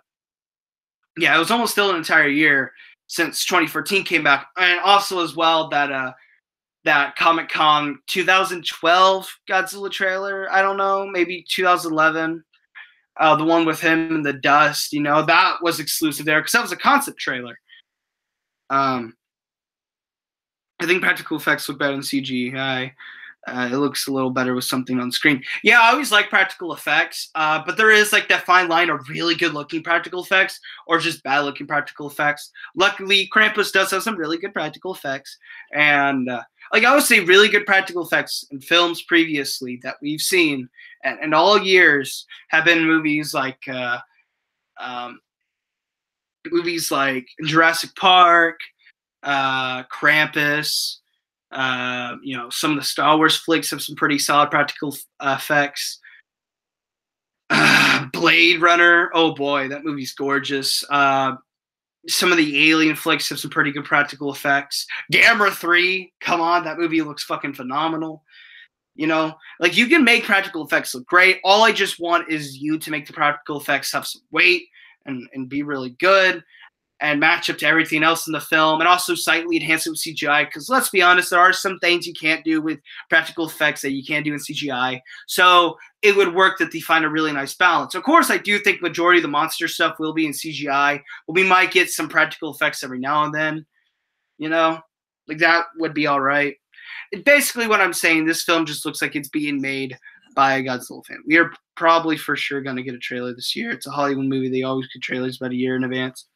was almost still an entire year since 2014 came back. And also as well that Comic-Con 2012 Godzilla trailer, I don't know, maybe 2011, the one with him in the dust, that was exclusive there because that was a concept trailer. I think practical effects look better than CGI. It looks a little better with something on screen. Yeah, I always like practical effects, but there is like that fine line of really good-looking practical effects or just bad-looking practical effects. Luckily, Krampus does have some really good practical effects, and like I would say, really good practical effects in films previously that we've seen and all years have been movies like Jurassic Park, Krampus. Some of the Star Wars flicks have some pretty solid practical effects. Blade Runner, oh boy, that movie's gorgeous. Some of the Alien flicks have some pretty good practical effects. Gamera 3, come on, that movie looks fucking phenomenal. Like you can make practical effects look great. All I just want is you to make the practical effects have some weight and be really good and match up to everything else in the film, and also slightly enhance it with CGI, because let's be honest, there are some things you can't do with practical effects that you can't do in CGI. So it would work that they find a really nice balance. Of course, I do think majority of the monster stuff will be in CGI, but we might get some practical effects every now and then. Like that would be all right. Basically what I'm saying, this film just looks like it's being made by a Godzilla fan. We are probably for sure going to get a trailer this year. It's a Hollywood movie. They always get trailers about a year in advance.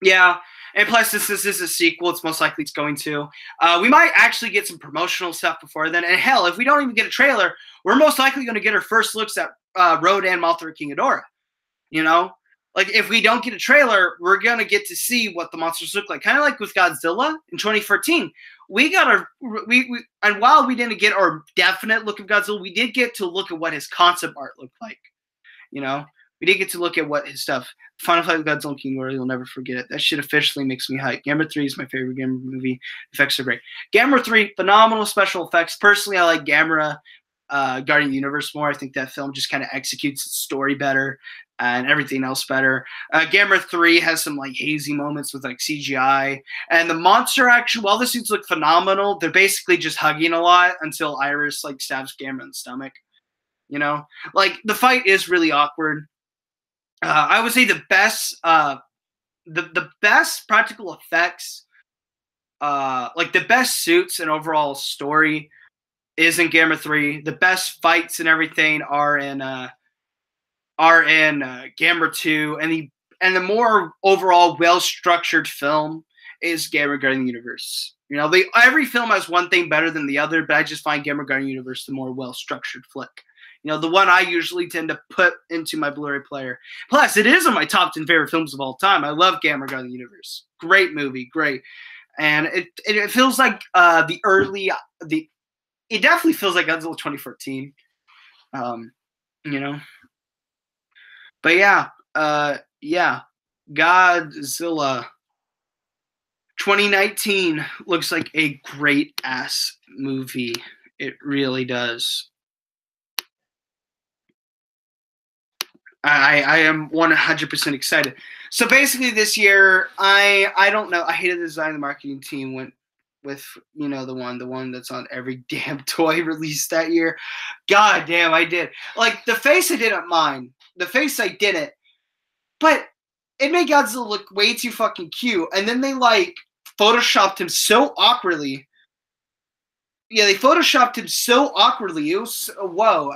Yeah, and plus, since this is a sequel, it's most likely it's going to. We might actually get some promotional stuff before then. And hell, if we don't even get a trailer, we're most likely going to get our first looks at Rodan, Mothra, King Ghidorah. You know? Like, if we don't get a trailer, we're going to get to see what the monsters look like. Kind of like with Godzilla in 2014. We got our and while we didn't get our definite look of Godzilla, we did get to look at what his concept art looked like. You know? We did get to look at what his stuff. Final Fight with Godzilla and King Ghidorah, you'll never forget it. That shit officially makes me hype. Gamera 3 is my favorite Gamera movie. Effects are great. Gamera 3, phenomenal special effects. Personally, I like Gamera Guardian of the Universe more. I think that film just kind of executes its story better and everything else better. Gamera 3 has some like hazy moments with like CGI. And the monster action, while the suits look phenomenal, they're basically just hugging a lot until Iris like stabs Gamera in the stomach. You know? Like, the fight is really awkward. I would say the best practical effects, like the best suits and overall story, is in Gamera 3. The best fights and everything are in Gamera 2, and the more overall well structured film is Gamera Guardian of the Universe. You know, every film has one thing better than the other, but I just find Gamera Guardian of the Universe the more well structured flick. You know, the one I usually tend to put into my Blu-ray player. Plus, it is one of my top 10 favorite films of all time. I love Gamera Guardian of the Universe. Great movie, great. And it feels like it definitely feels like Godzilla 2014. You know? But yeah, Godzilla 2019 looks like a great ass movie. It really does. I am 100% excited. So basically this year, I don't know. I hated the design the marketing team went with, you know, the one that's on every damn toy released that year. God damn, I did. Like, the face I didn't mind. The face I didn't. But it made Godzilla look way too fucking cute. And then they, like, photoshopped him so awkwardly. Yeah, they photoshopped him so awkwardly. It was, whoa.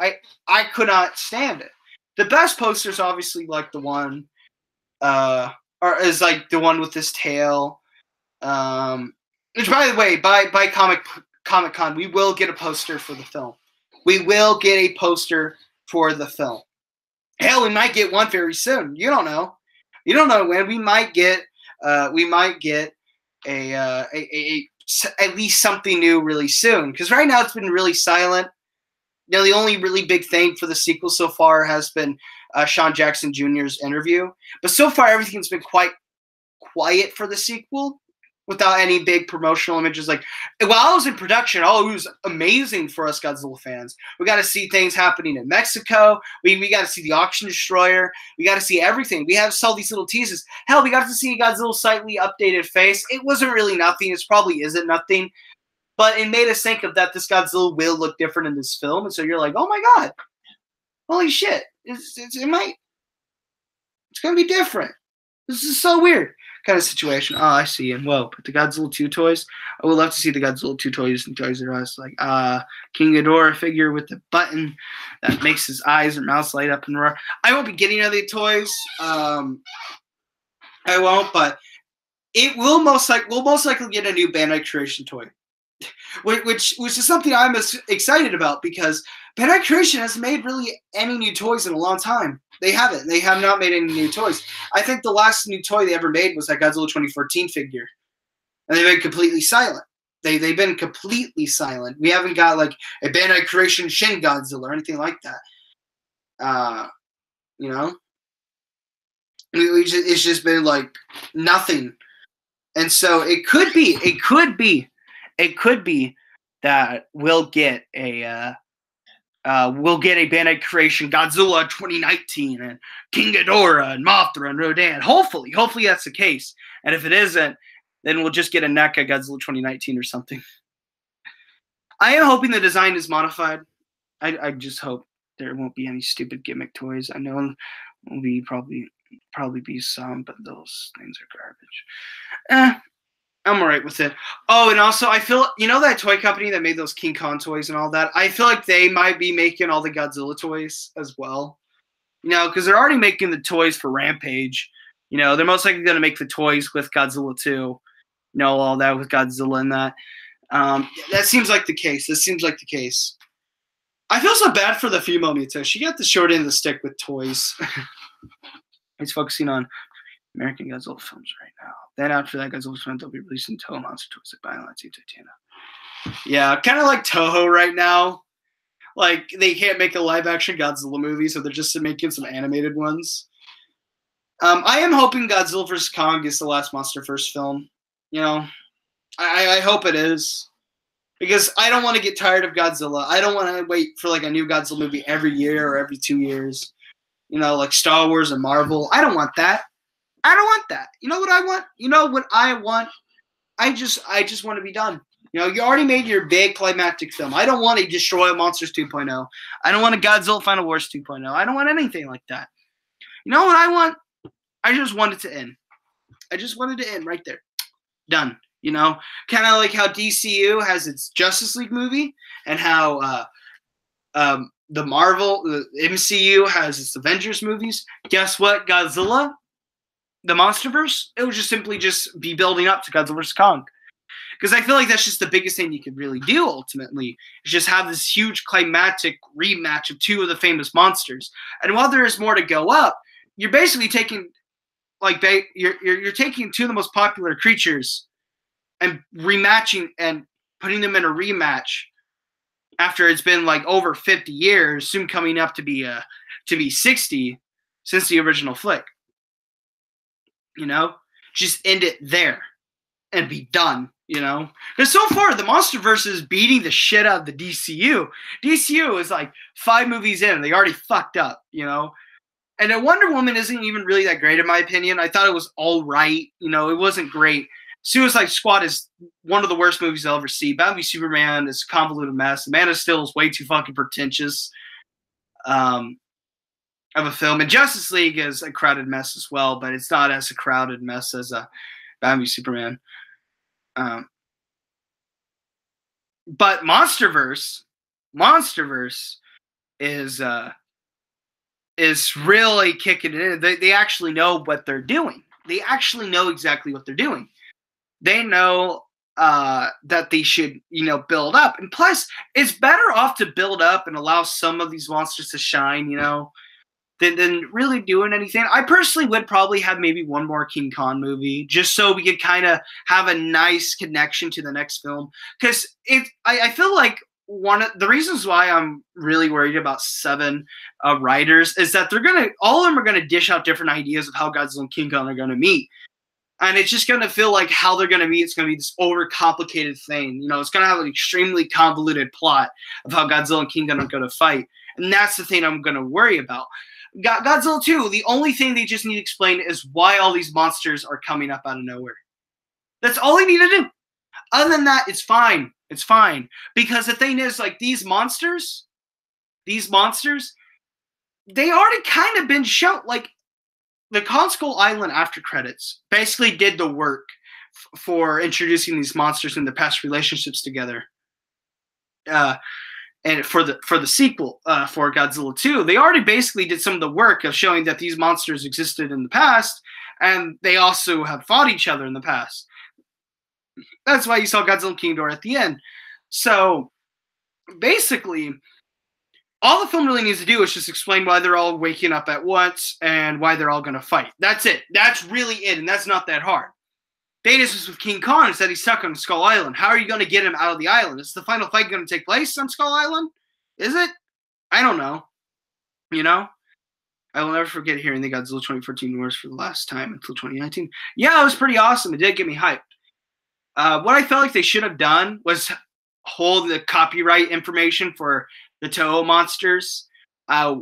I could not stand it. The best posters, obviously, like the one, is like the one with this tail. Which, by the way, by Comic-Con, we will get a poster for the film. We will get a poster for the film. Hell, we might get one very soon. You don't know. You don't know when. We might get at least something new really soon. Because right now it's been really silent. You know, the only really big thing for the sequel so far has been Sean Jackson Jr.'s interview. But so far, everything's been quite quiet for the sequel without any big promotional images. Like, while I was in production, it was amazing for us Godzilla fans. We got to see things happening in Mexico. We got to see the Auction Destroyer. We got to see everything. We saw these little teases. Hell, we got to see Godzilla's slightly updated face. It wasn't really nothing. It probably isn't nothing. But it made us think of that this Godzilla will look different in this film. And so you're like, oh my God, holy shit. It's going to be different. This is so weird kind of situation. Oh, I see. And whoa, but the Godzilla 2 toys, I would love to see the Godzilla 2 toys in Toys R Us. Like King Ghidorah figure with the button that makes his eyes or mouth light up and roar. I won't be getting any of the toys. I won't, but we'll most likely get a new Bandai Creation toy. Which is something I'm excited about because Bandai Creation hasn't made really any new toys in a long time. They haven't. They have not made any new toys. I think the last new toy they ever made was that Godzilla 2014 figure. And they've been completely silent. They've been completely silent. We haven't got like a Bandai Creation Shin Godzilla or anything like that. You know? It's just been like nothing. And so it could be that we'll get a Bandai Creation Godzilla 2019 and King Ghidorah and Mothra and Rodan. Hopefully that's the case. And if it isn't, then we'll just get a NECA Godzilla 2019 or something. I am hoping the design is modified. I just hope there won't be any stupid gimmick toys. I know will be probably be some, but those things are garbage. I'm all right with it. Oh, and also I feel, you know, that toy company that made those King Kong toys and all that? I feel like they might be making all the Godzilla toys as well. You know, because they're already making the toys for Rampage. You know, they're most likely going to make the toys with Godzilla 2. You know, all that with Godzilla and that. That seems like the case. This seems like the case. I feel so bad for the female Mito. She got the short end of the stick with toys. It's focusing on American Godzilla films right now. Then after that, Godzilla film they'll be releasing Toho Monster Toys like Violence and Titana. Yeah, kind of like Toho right now. Like, they can't make a live-action Godzilla movie, so they're just making some animated ones. I am hoping Godzilla vs. Kong is the last MonsterVerse film. You know, I hope it is. Because I don't want to get tired of Godzilla. I don't want to wait for, like, a new Godzilla movie every year or every 2 years. You know, like Star Wars and Marvel. I don't want that. I don't want that. You know what I want? You know what I want? I just want to be done. You know, you already made your big climactic film. I don't want to destroy Monsters 2.0. I don't want a Godzilla Final Wars 2.0. I don't want anything like that. You know what I want? I just want it to end. I just wanted to end right there. Done. You know, kind of like how DCU has its Justice League movie and how the MCU has its Avengers movies. Guess what? Godzilla, the MonsterVerse, it would just simply just be building up to Godzilla vs. Kong. Because I feel like that's just the biggest thing you could really do ultimately, is just have this huge climactic rematch of two of the famous monsters. And while there is more to go up, you're basically taking you're taking two of the most popular creatures and rematching and putting them in a rematch after it's been like over 50 years, soon coming up to be 60 since the original flick. You know, just end it there and be done. You know, because so far the MonsterVerse is beating the shit out of the DCU. DCU is like 5 movies in, they already fucked up. You know, and Wonder Woman isn't even really that great in my opinion. I thought it was all right. You know, it wasn't great. Suicide Squad is one of the worst movies I'll ever see. Batman v Superman is a convoluted mess. Man of Steel is way too fucking pretentious of a film. And Justice League is a crowded mess as well, but it's not as a crowded mess as Batman v Superman. But MonsterVerse is really kicking it in. They actually know what they're doing. They actually know exactly what they're doing. They know that they should, you know, build up. And plus, it's better off to build up and allow some of these monsters to shine, you know, than really doing anything. I personally would probably have maybe one more King Kong movie, just so we could kind of have a nice connection to the next film. Because I feel like one of the reasons why I'm really worried about 7 writers is that all of them are gonna dish out different ideas of how Godzilla and King Kong are gonna meet. And it's just going to feel like how they're going to meet. It's going to be this overcomplicated thing. You know, it's going to have an extremely convoluted plot of how Godzilla and King Kong are going to fight. And that's the thing I'm going to worry about. Godzilla 2, the only thing they just need to explain is why all these monsters are coming up out of nowhere. That's all they need to do. Other than that, it's fine. It's fine. Because the thing is, like, these monsters, they already kind of been shown. Like, the Kong Skull Island after credits basically did the work for introducing these monsters and the past relationships together. And for the sequel, for Godzilla 2, they already basically did some of the work of showing that these monsters existed in the past, and they also have fought each other in the past. That's why you saw Godzilla King Ghidorah at the end. So basically, all the film really needs to do is just explain why they're all waking up at once and why they're all going to fight. That's it. That's really it, and that's not that hard. Datus with King Kong is that he's stuck on Skull Island. How are you going to get him out of the island? Is the final fight going to take place on Skull Island? Is it? I don't know. You know? I will never forget hearing the Godzilla 2014 Wars for the last time until 2019. Yeah, it was pretty awesome. It did get me hyped. What I felt like they should have done was hold the copyright information for the Toho monsters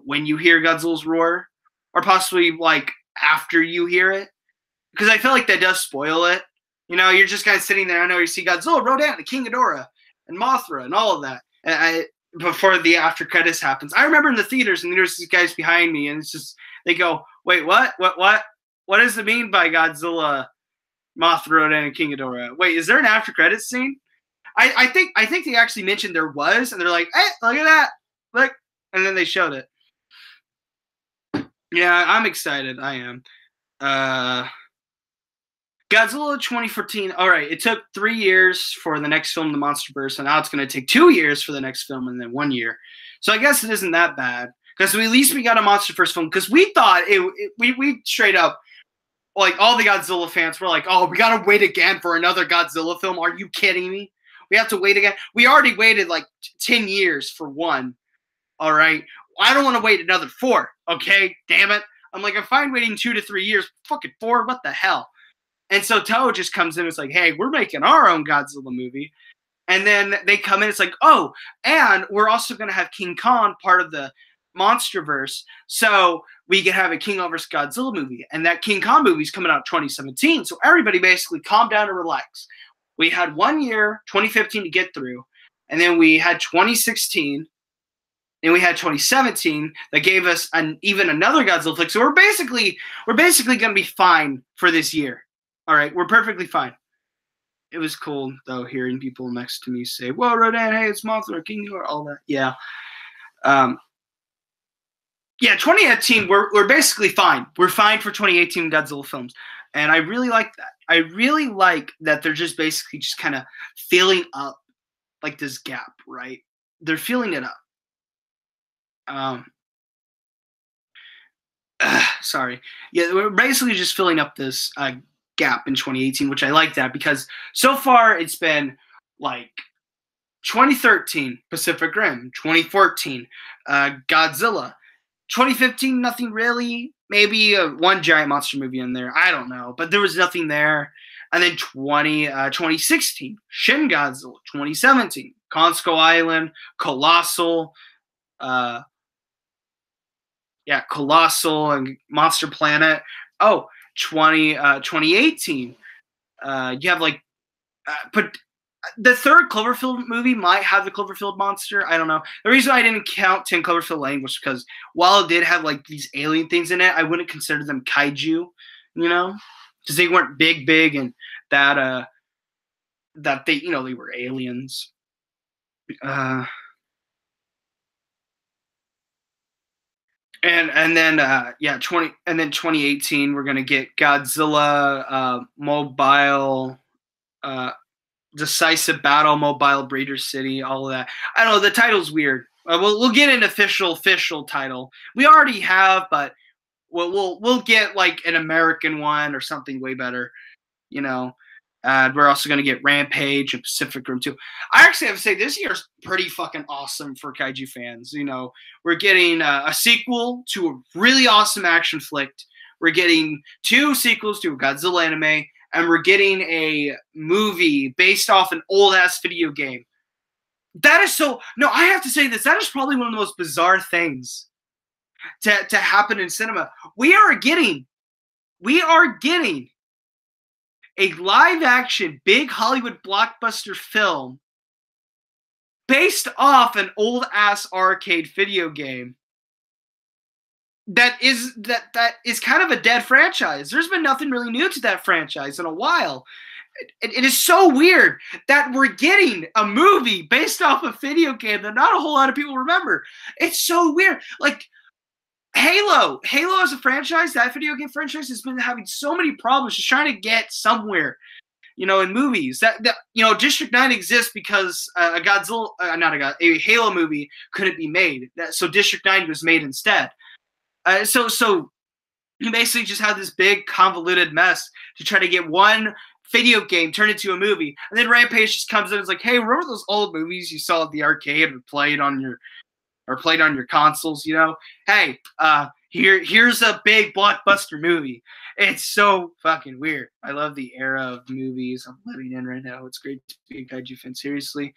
when you hear Godzilla's roar, or possibly like after you hear it, because I feel like that does spoil it. You know, you're just kind of sitting there. I know you see Godzilla, Rodan, the King Ghidorah, and Mothra, and all of that. Before the after credits happens, I remember in the theaters, and there's these guys behind me, and it's just they go, "Wait, what? What does it mean by Godzilla Mothra, Rodan, and King Ghidorah. Wait, is there an after credits scene? I think they actually mentioned there was, and they're like, hey, look at that, look, and then they showed it. Yeah, I'm excited. I am. Godzilla 2014. All right, it took 3 years for the next film, The Monsterverse, and now it's going to take 2 years for the next film, and then 1 year. So I guess it isn't that bad because at least we got a Monsterverse film. Because we thought we straight up, like, all the Godzilla fans were like, oh, we got to wait again for another Godzilla film. Are you kidding me? We have to wait again. We already waited like 10 years for one. All right. I don't want to wait another 4. Okay. Damn it. I'm like, I'm fine waiting 2 to 3 years. Fucking 4. What the hell? And so Toho just comes in and it's like, hey, we're making our own Godzilla movie. And then they come in. It's like, oh, and we're also going to have King Kong part of the Monsterverse. So we can have a King Kong vs. Godzilla movie. And that King Kong movie is coming out 2017. So everybody basically calm down and relax. We had 1 year, 2015, to get through. And then we had 2016. And we had 2017 that gave us even another Godzilla flick. So we're basically going to be fine for this year. All right, we're perfectly fine. It was cool, though, hearing people next to me say, whoa, Rodan, hey, it's Mothra, King Ghidorah, all that. Yeah. Yeah, 2018, we're basically fine. We're fine for 2018 Godzilla films. And I really like that. I really like that they're just basically just kind of filling up, like, this gap, right? They're filling it up. Sorry. Yeah, we're basically just filling up this gap in 2018, which I like that because so far it's been like 2013 Pacific Rim, 2014 Godzilla, 2015 nothing really, maybe one giant monster movie in there, I don't know, but there was nothing there. And then 2016 Shin Godzilla, 2017 Consco Island, Colossal, Colossal and Monster Planet. Oh, 2018. You have like, but the third Cloverfield movie might have the Cloverfield monster. I don't know. The reason I didn't count 10 Cloverfield Lane was because while it did have like these alien things in it, I wouldn't consider them kaiju, you know, because they weren't big, and that they, you know, they were aliens. And then 2018 we're gonna get Godzilla Mobile Decisive Battle Mobile Breeder City, all of that. I don't know, the title's weird. We'll get an official title. We already have, but we'll get like an American one or something way better, you know. We're also going to get Rampage and Pacific Rim 2. I actually have to say this year's pretty fucking awesome for kaiju fans. You know, we're getting a sequel to a really awesome action flick. We're getting 2 sequels to a Godzilla anime, and we're getting a movie based off an old-ass video game. That is so... No, I have to say this. That is probably one of the most bizarre things to happen in cinema. We are getting a live-action, big Hollywood blockbuster film based off an old-ass arcade video game that is kind of a dead franchise. There's been nothing really new to that franchise in a while. It is so weird that we're getting a movie based off a video game that not a whole lot of people remember. It's so weird. Like, Halo as a franchise, that video game franchise has been having so many problems just trying to get somewhere, you know, in movies. That you know, District 9 exists because a Halo movie couldn't be made. So District 9 was made instead. So you basically just have this big convoluted mess to try to get one video game turned into a movie. And then Rampage just comes in and is like, hey, remember those old movies you saw at the arcade or played on your consoles, you know? Hey, here's a big blockbuster movie. It's so fucking weird. I love the era of movies I'm living in right now. It's great to be a kaiju fan. Seriously,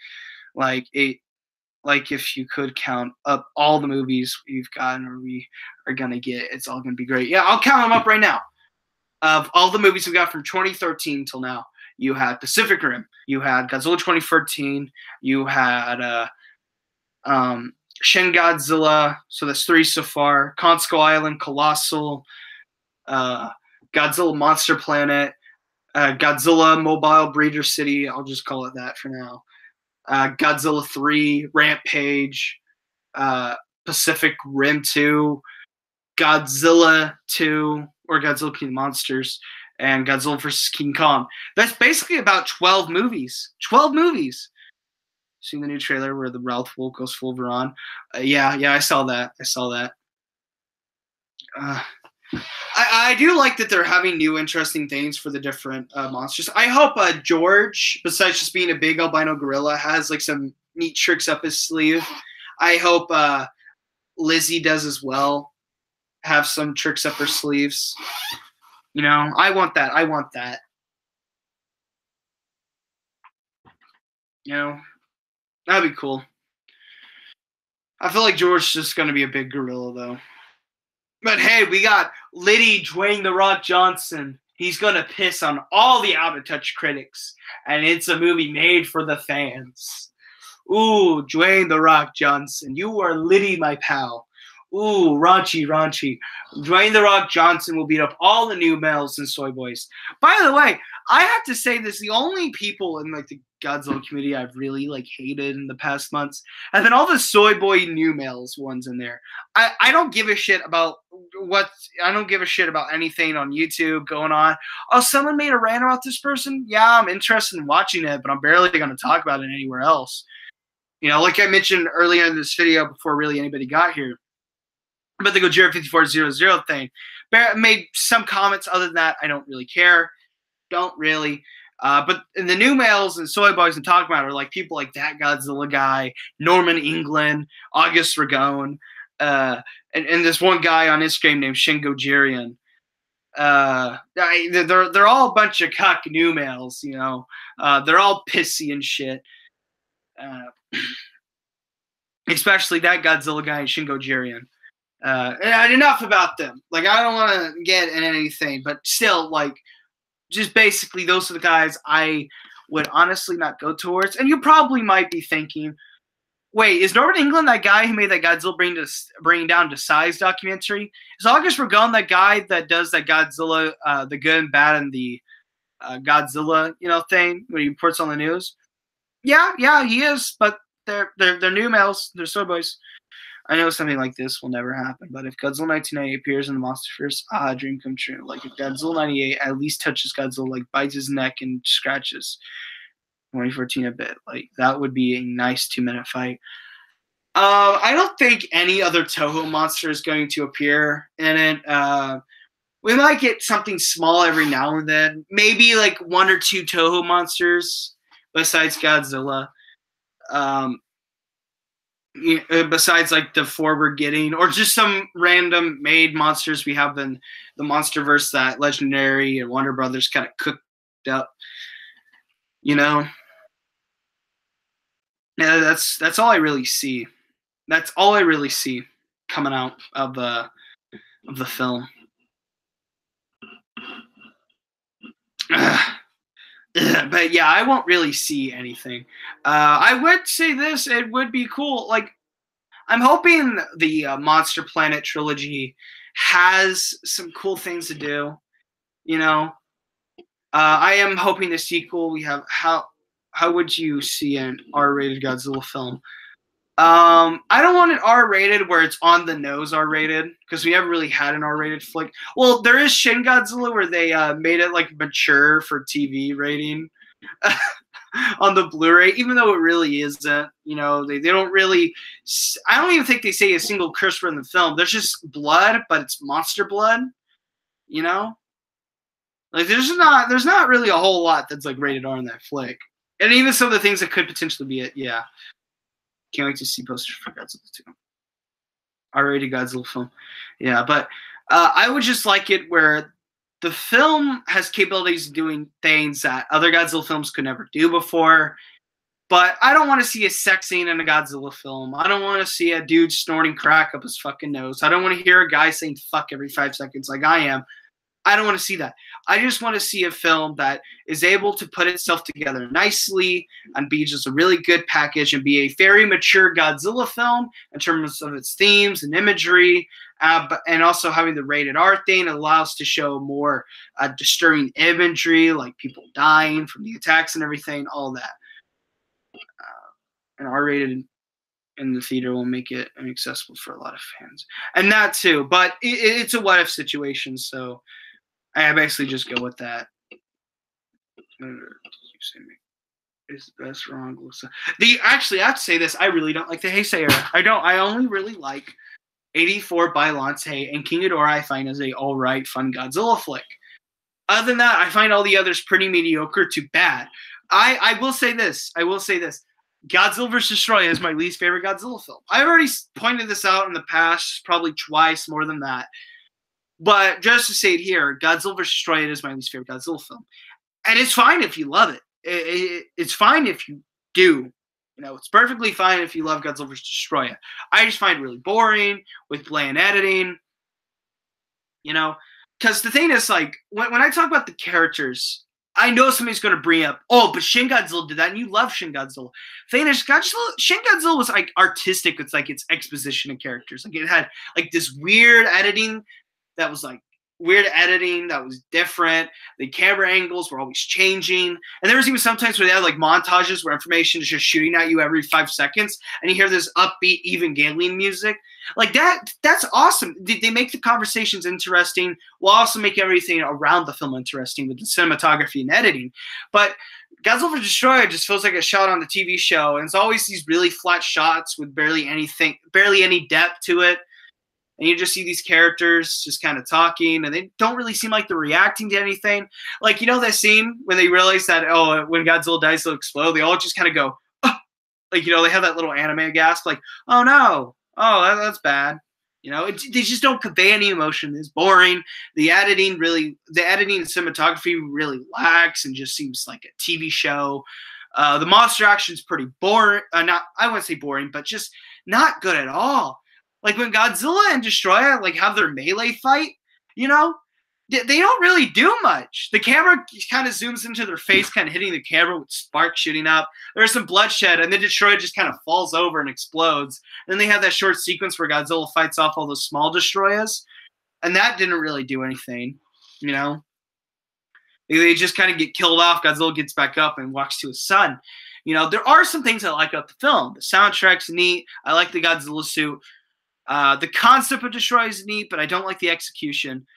like if you could count up all the movies we've gotten or we are gonna get, it's all gonna be great. Yeah, I'll count them up right now. Of all the movies we got from 2013 till now, you had Pacific Rim, you had Godzilla 2014, you had Shin Godzilla, so that's 3 so far. Consco Island, Colossal, Godzilla Monster Planet, Godzilla Mobile Breeder City. I'll just call it that for now. Godzilla 3, Rampage, Pacific Rim 2, Godzilla 2, or Godzilla King of Monsters, and Godzilla vs. King Kong. That's basically about 12 movies. 12 movies. Seen the new trailer where the Ralph Wolf goes full Veron? Yeah, I saw that. I do like that they're having new interesting things for the different monsters. I hope George, besides just being a big albino gorilla, has like some neat tricks up his sleeve. I hope Lizzie does as well. Have some tricks up her sleeves. You know, I want that. You know, that'd be cool. I feel like George's just going to be a big gorilla, though. But hey, we got Liddy Dwayne The Rock Johnson. He's going to piss on all the Out of Touch critics. And it's a movie made for the fans. Ooh, Dwayne The Rock Johnson. You are Liddy, my pal. Ooh, raunchy. Dwayne The Rock Johnson will beat up all the new males and soy boys. By the way, I have to say this, the only people in like the Godzilla community I've really like hated in the past months have been all the soy boy new males ones in there. I don't give a shit about anything on YouTube going on. Oh, someone made a rant about this person? Yeah, I'm interested in watching it, but I'm barely going to talk about it anywhere else. You know, like I mentioned earlier in this video before really anybody got here, about the Gojira 5400 thing. Made some comments. Other than that, I don't really care. Don't really. But in the new males and soy boys I'm talking about are like people like that Godzilla guy, Norman England, August Ragone, and this one guy on Instagram named Shin Gojirian. They're all a bunch of cuck new males, you know. They're all pissy and shit. Especially that Godzilla guy, Shin Gojirian. And enough about them. Like, I don't want to get in anything, but still, like, just basically those are the guys I would honestly not go towards. And you probably might be thinking, wait, is Norman England that guy who made that Godzilla Bringing Down to Size documentary? Is August Ragone that guy that does that Godzilla, the good and bad and the Godzilla, you know, thing when he reports on the news? Yeah, he is, but they're new males. They're soy boys. I know something like this will never happen, but if Godzilla 1998 appears in the MonsterVerse, dream come true. Like if Godzilla 98 at least touches Godzilla, like bites his neck and scratches 2014 a bit, like that would be a nice 2-minute fight. I don't think any other Toho monster is going to appear in it. We might get something small every now and then, maybe like 1 or 2 Toho monsters besides Godzilla. Besides like the 4 we're getting, or just some random made monsters we have in the MonsterVerse that Legendary and Warner Brothers kind of cooked up, you know. Yeah, that's all I really see. That's all I really see coming out of the film. But yeah, I won't really see anything. I would say this, it would be cool. Like, I'm hoping the Monster Planet trilogy has some cool things to do. You know, I am hoping the sequel we have. How would you see an R-rated Godzilla film? I don't want an R-rated where it's on the nose R-rated, because we never really had an R-rated flick. Well, there is Shin Godzilla where they made it like mature for TV rating on the Blu-ray, even though it really isn't. You know, they don't really. I don't even think they say a single curse word in the film. There's just blood, but it's monster blood. You know, like there's not really a whole lot that's like rated R in that flick, and even some of the things that could potentially be it. Yeah. Can't wait to see posters for Godzilla 2. R-rated Godzilla film. Yeah, but I would just like it where the film has capabilities of doing things that other Godzilla films could never do before. But I don't want to see a sex scene in a Godzilla film. I don't want to see a dude snorting crack up his fucking nose. I don't want to hear a guy saying fuck every 5 seconds like I am. I don't want to see that. I just want to see a film that is able to put itself together nicely and be just a really good package and be a very mature Godzilla film in terms of its themes and imagery, and also having the rated R thing. It allows to show more disturbing imagery, like people dying from the attacks and everything, all that. And R-rated in the theater will make it inaccessible for a lot of fans, and that too. But it's a what if situation, so I basically just go with that. Is the best wrong? Actually, I have to say this. I really don't like the Heisei era. I don't. I only really like 84 Bailantes and King Ghidorah. I find as a all right, fun Godzilla flick. Other than that, I find all the others pretty mediocre to bad. I will say this. Godzilla vs. Destroyer is my least favorite Godzilla film. I've already pointed this out in the past, probably twice more than that. But just to say it here, Godzilla vs. Destroyer is my least favorite Godzilla film. And it's fine if you love it. It's fine if you do. It's perfectly fine if you love Godzilla vs. Destroyer. I just find it really boring with bland editing. Because the thing is, like, when I talk about the characters, I know somebody's going to bring up, oh, but Shin Godzilla did that, and you love Shin Godzilla. The thing is, Shin Godzilla was, like, artistic with, like, its exposition of characters. Like, it had, like, this weird editing that was different. The camera angles were always changing. And there was even sometimes where they had like montages where information is just shooting at you every 5 seconds. And you hear this upbeat Evangelion music. Like that's awesome. They make the conversations interesting while also make everything around the film interesting with the cinematography and editing. But Godzilla vs. Destroyer just feels like a shot on the TV show. And it's always these really flat shots with barely any depth to it. And you just see these characters just kind of talking, and they don't really seem like they're reacting to anything. Like, that scene when they realize that, when Godzilla dies, they'll explode. They all just kind of go, oh! Like, they have that little anime gasp, like, oh, no. Oh, that's bad. They just don't convey any emotion. It's boring. The editing and cinematography really lacks and just seems like a TV show. The monster action is pretty boring. I wouldn't say boring, but just not good at all. Like when Godzilla and Destroyer like have their melee fight, they don't really do much. The camera kind of zooms into their face, kind of hitting the camera with sparks shooting up. There's some bloodshed, and then Destroyer just kind of falls over and explodes. And then they have that short sequence where Godzilla fights off all those small Destroyers, and that didn't really do anything. They just kind of get killed off. Godzilla gets back up and walks to his son. There are some things I like about the film. The soundtrack's neat. I like the Godzilla suit. The concept of Destroyer is neat, but I don't like the execution.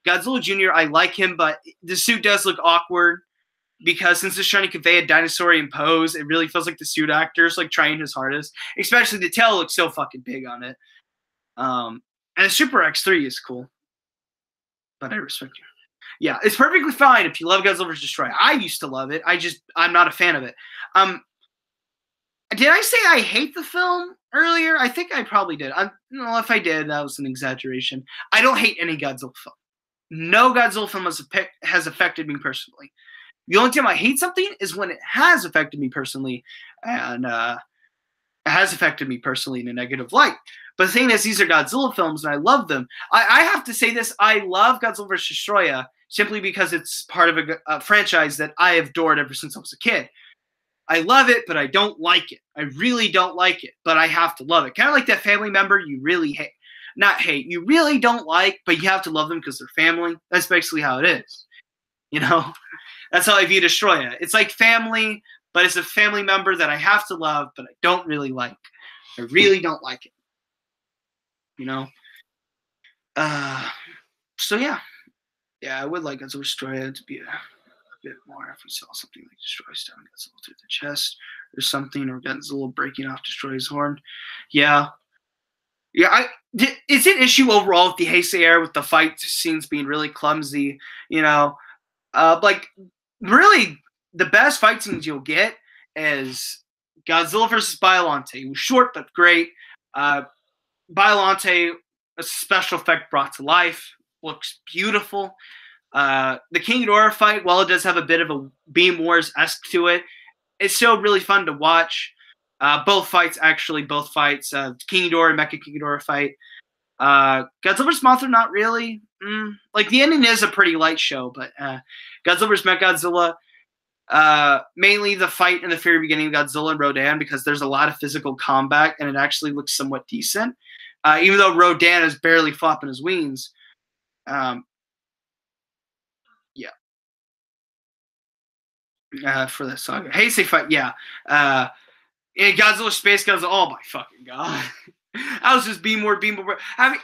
Godzilla Jr., I like him, but the suit does look awkward because since it's trying to convey a dinosaurian pose, it really feels like the suit actor's like trying his hardest. Especially the tail looks so fucking big on it. And the Super X3 is cool, but I respect you. Yeah, it's perfectly fine if you love Godzilla vs. Destroyer. I used to love it. I'm not a fan of it. Did I say I hate the film earlier? I think I probably did. If I did, that was an exaggeration. I don't hate any Godzilla film. No Godzilla film has affected me personally. The only time I hate something is when it has affected me personally, and it has affected me personally in a negative light. But the thing is, these are Godzilla films, and I love them. I have to say this. I love Godzilla vs. Destroyer simply because it's part of a franchise that I have adored ever since I was a kid. I love it, but I don't like it. I really don't like it, but I have to love it. Kind of like that family member you really hate. Not hate. You really don't like, but you have to love them because they're family. That's basically how it is. That's how I view Destroyer. It's like family, but it's a family member that I have to love, but I don't really like. I really don't like it. So yeah. Yeah, I would like Godzilla Destroyer to be a bit more if we saw something like Destroyer stabbing Godzilla through the chest or something, or Godzilla breaking off Destroyer's horn. Yeah. It's an issue overall with the Heisei era with the fight scenes being really clumsy. Like really the best fight scenes you'll get is Godzilla versus Baialante. It was short but great. Baialante, a special effect brought to life, looks beautiful. The King Ghidorah fight, while it does have a bit of a Beam Wars-esque to it, it's still really fun to watch. Both fights, King Ghidorah and Mecha King Ghidorah fight. Godzilla vs. Mothra, not really. like the ending is a pretty light show, but Godzilla vs. Mechagodzilla, mainly the fight in the very beginning of Godzilla and Rodan, because there's a lot of physical combat and it actually looks somewhat decent, even though Rodan is barely flopping his wings. Yeah. For the saga, Heisei fight, yeah. Godzilla Space Godzilla, oh my fucking god. I was just being more. I mean,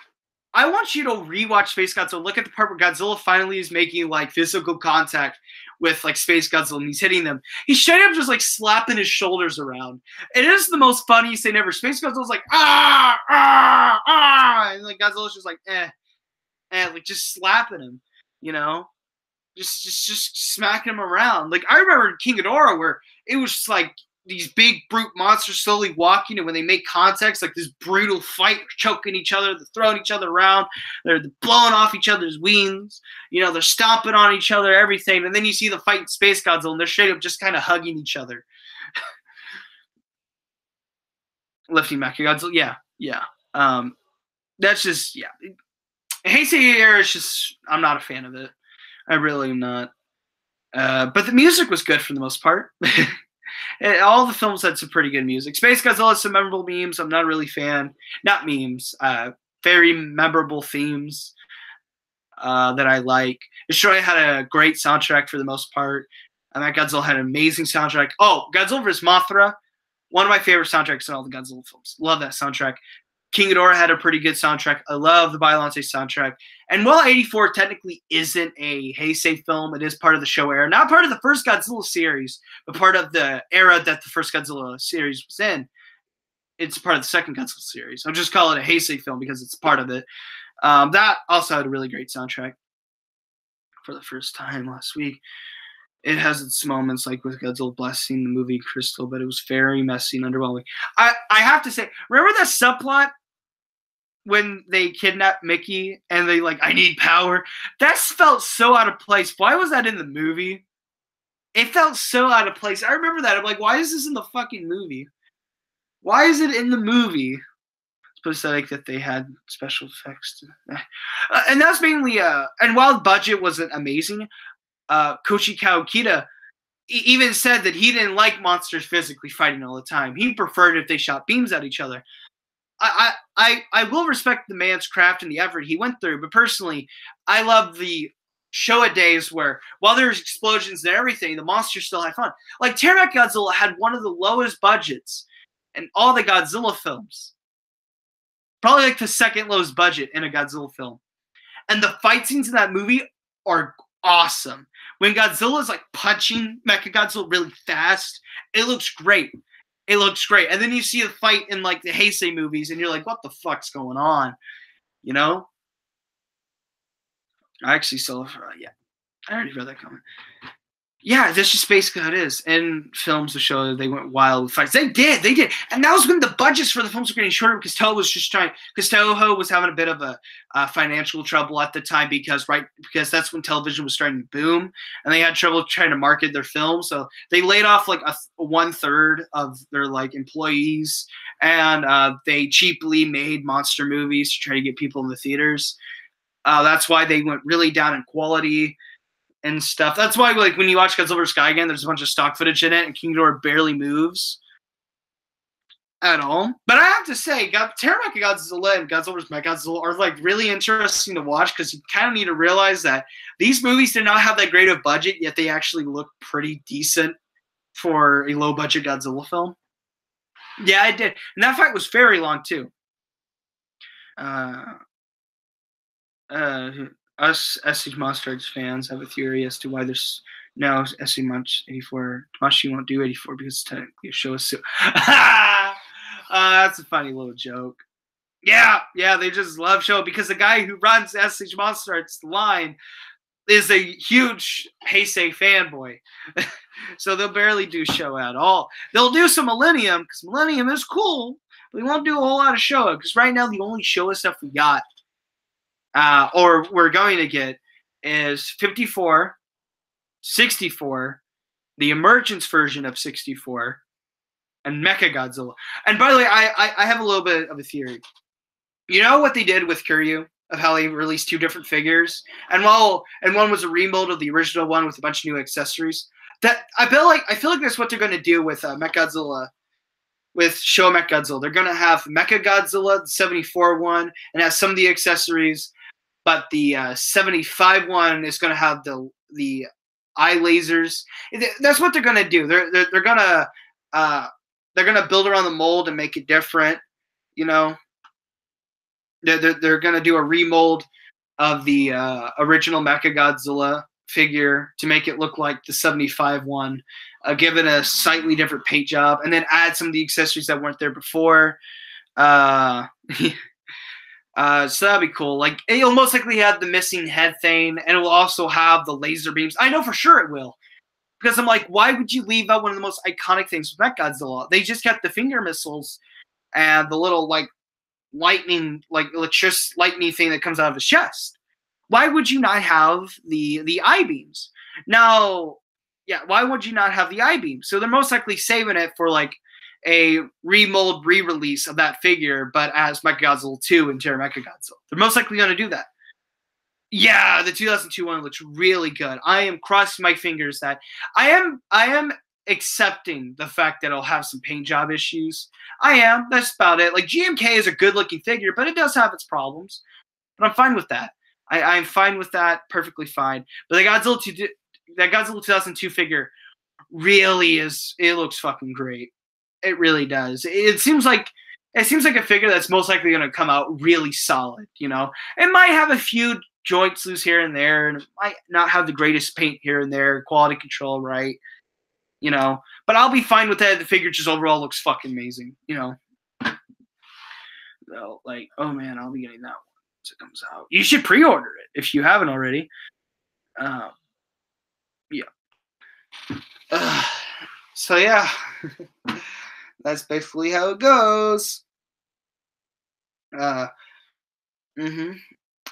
I want you to rewatch Space Godzilla. Look at the part where Godzilla finally is making like physical contact with like Space Godzilla and he's hitting them. He's straight up just like slapping his shoulders around. It is the most funniest thing ever. Space Godzilla's like and like Godzilla's just like like just slapping him, you know, just smacking him around. Like I remember King Ghidorah where it was just like these big brute monsters slowly walking, and when they make contact, like this brutal fight, choking each other, they're throwing each other around, they're blowing off each other's wings, you know, they're stomping on each other, everything. And then you see the fight in Space Godzilla, and they're straight up just kind of hugging each other. Lifting Mechagodzilla, yeah. That's just, yeah. Heisei era is just, I'm not a fan of it. I really am not. But the music was good for the most part. All the films had some pretty good music. Space Godzilla has some memorable memes. I'm not really a fan. Not memes. Very memorable themes that I like. Destroy had a great soundtrack for the most part. And that Godzilla had an amazing soundtrack. Oh, Godzilla vs. Mothra. One of my favorite soundtracks in all the Godzilla films. Love that soundtrack. King Ghidorah had a pretty good soundtrack. I love the Biollante soundtrack. And while 84 technically isn't a Heisei film, it is part of the Showa era. Not part of the first Godzilla series, but part of the era that the first Godzilla series was in. It's part of the second Godzilla series. I'll just call it a Heisei film because it's part of it. That also had a really great soundtrack for the first time last week. It has its moments, like with Godzilla blessing the movie Crystal, but it was very messy and underwhelming. I have to say, remember that subplot when they kidnapped Mickey and they like, I need power? That felt so out of place. Why was that in the movie? It felt so out of place. I remember that. I'm like, why is this in the fucking movie? Why is it in the movie? It's pathetic that they had special effects. And that's mainly, and while the budget wasn't amazing, Koichi Kawakita even said that he didn't like monsters physically fighting all the time. He preferred if they shot beams at each other. I will respect the man's craft and the effort he went through, but personally, I love the Showa days where while there's explosions and everything, the monsters still had fun. Like Terramac Godzilla had one of the lowest budgets in all the Godzilla films. Probably like the second lowest budget in a Godzilla film. And the fight scenes in that movie are awesome. When Godzilla is like punching Mechagodzilla really fast, it looks great. It looks great. And then you see the fight in like the Heisei movies and you're like, what the fuck's going on? You know? I actually saw, yeah. I already read that comment. Yeah, that's just basically how it is. In films, the show, they went wild with fights. They did. And that was when the budgets for the films were getting shorter because Toho was having a bit of a financial trouble at the time because that's when television was starting to boom and they had trouble trying to market their films. So they laid off like a 1/3 of their like employees and they cheaply made monster movies to try to get people in the theaters. That's why they went really down in quality and stuff. That's why, like, when you watch Godzilla vs. Gigan, there's a bunch of stock footage in it, and King Ghidorah barely moves at all. But I have to say, Terramac Godzilla and Godzilla vs. Mechagodzilla are, like, really interesting to watch because you kind of need to realize that these movies did not have that great of budget, yet they actually look pretty decent for a low-budget Godzilla film. Yeah, it did. And that fight was very long, too. Us SC Monsters fans have a theory as to why there's no SC Munch 84. Tamashi won't do 84 because it's technically a show. So that's a funny little joke. Yeah, they just love show because the guy who runs SC Monsters line is a huge Heisei fanboy. So they'll barely do show at all. They'll do some Millennium because Millennium is cool, but we won't do a whole lot of show because right now the only show stuff we got or we're going to get is 54, 64, the Emergence version of 64, and Mechagodzilla. And by the way, I have a little bit of a theory. You know what they did with Kiryu of how they released two different figures, and one was a remold of the original one with a bunch of new accessories. That I feel like that's what they're going to do with Mechagodzilla, with Showa Mechagodzilla. They're going to have Mechagodzilla, the 74 one, and has some of the accessories, but the 75 one is going to have the eye lasers. That's what they're going to do. They're going to build around the mold and make it different. You know, they're going to do a remold of the original Mechagodzilla figure to make it look like the 75 one, give it a slightly different paint job, and then add some of the accessories that weren't there before. So that'd be cool. Like, it'll most likely have the missing head thing, and it will also have the laser beams. I know for sure it will. Because I'm like, why would you leave out one of the most iconic things with Mechagodzilla? They just kept the finger missiles and the little, like, lightning, like, lightning thing that comes out of his chest. Why would you not have the I-beams? Now, yeah, why would you not have the I-beams? So they're most likely saving it for, like, a remold re-release of that figure, but as Mechagodzilla 2 and Terra Mechagodzilla. They're most likely going to do that. Yeah, the 2002 one looks really good. I am crossing my fingers that I am accepting the fact that it'll have some paint job issues. I am. That's about it. Like, GMK is a good-looking figure, but it does have its problems. But I'm fine with that. I'm fine with that. Perfectly fine. But that Godzilla 2002 figure really is. It looks fucking great. It really does. It seems like a figure that's most likely going to come out really solid. You know, it might have a few joints loose here and there, and it might not have the greatest paint here and there, quality control right. You know, but I'll be fine with that. The figure just overall looks fucking amazing. You know, so, like, oh man, I'll be getting that one once it comes out. You should pre-order it if you haven't already. Yeah. So yeah, that's basically how it goes. I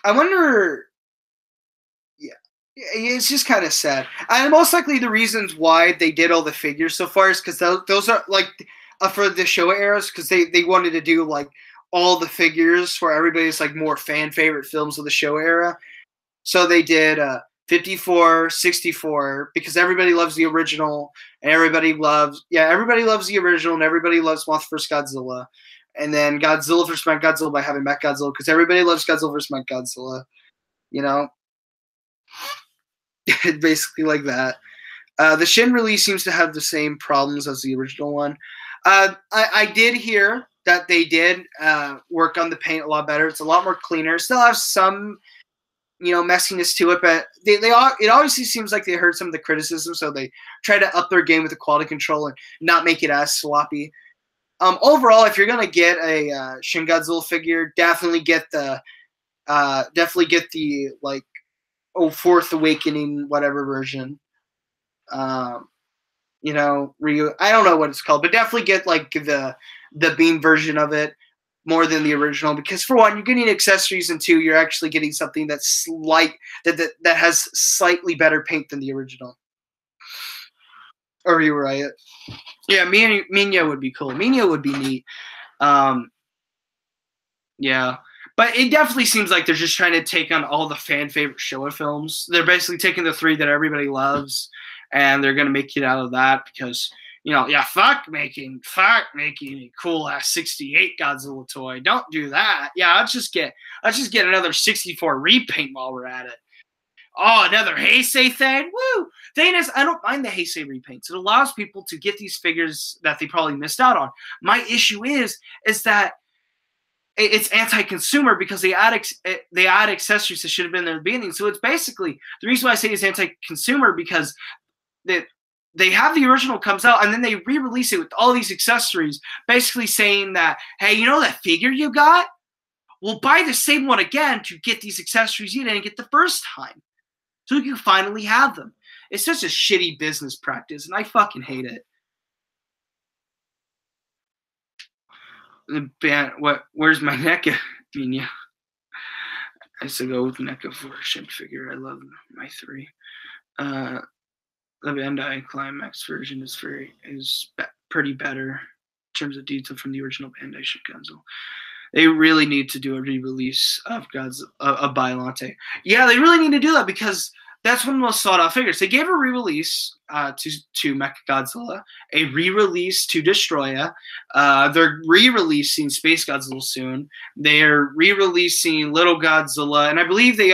wonder. Yeah, it's just kind of sad. And most likely the reasons why they did all the figures so far is because those are like for the Showa eras, because they wanted to do like all the figures for everybody's like more fan favorite films of the Showa era. So they did 54, 64, because everybody loves the original, and everybody loves the original, and everybody loves Mothra vs. Godzilla. And then Godzilla vs. Mechagodzilla by having Mechagodzilla, because everybody loves Godzilla vs. Mechagodzilla. You know? Basically like that. The Shin release seems to have the same problems as the original one. I did hear that they did work on the paint a lot better. It's a lot more cleaner. Still have some, you know, messiness to it, but it obviously seems like they heard some of the criticism, so they try to up their game with the quality control and not make it as sloppy. Overall, if you're gonna get a Shin Godzilla figure, definitely get the like Fourth Awakening whatever version. You know, Ryu. I don't know what it's called, but definitely get like the beam version of it more than the original, because for one, you're getting accessories, and two, you're actually getting something that's that has slightly better paint than the original. Or you right? Yeah, Minya would be cool. Minya would be neat. Yeah. But it definitely seems like they're just trying to take on all the fan favorite Showa films. They're basically taking the three that everybody loves, and they're gonna make it out of that because, you know, yeah, fuck making a cool ass 68 Godzilla toy. Don't do that. Yeah, let's just get another 64 repaint while we're at it. Oh, another Heisei thing? Woo! Thing is, I don't mind the Heisei repaints. It allows people to get these figures that they probably missed out on. My issue is that it's anti-consumer because they add accessories that should have been there at the beginning. So it's basically, the reason why I say it's anti-consumer, because they have the original comes out and then they re-release it with all these accessories, basically saying that, hey, you know that figure you got? We'll buy the same one again to get these accessories you didn't get the first time. So you can finally have them. It's such a shitty business practice, and I fucking hate it. The band, where's my NECA? I mean, yeah. I used to go with NECA for a Shin figure. I love my three. The Bandai Climax version is pretty better in terms of detail from the original Bandai Shin Godzilla. They really need to do a re-release of Biollante. Yeah, they really need to do that because that's one of the most sought-out figures. They gave a re-release to Mechagodzilla, a re-release to Destroya. They're re-releasing Space Godzilla soon. They're re-releasing Little Godzilla, and I believe they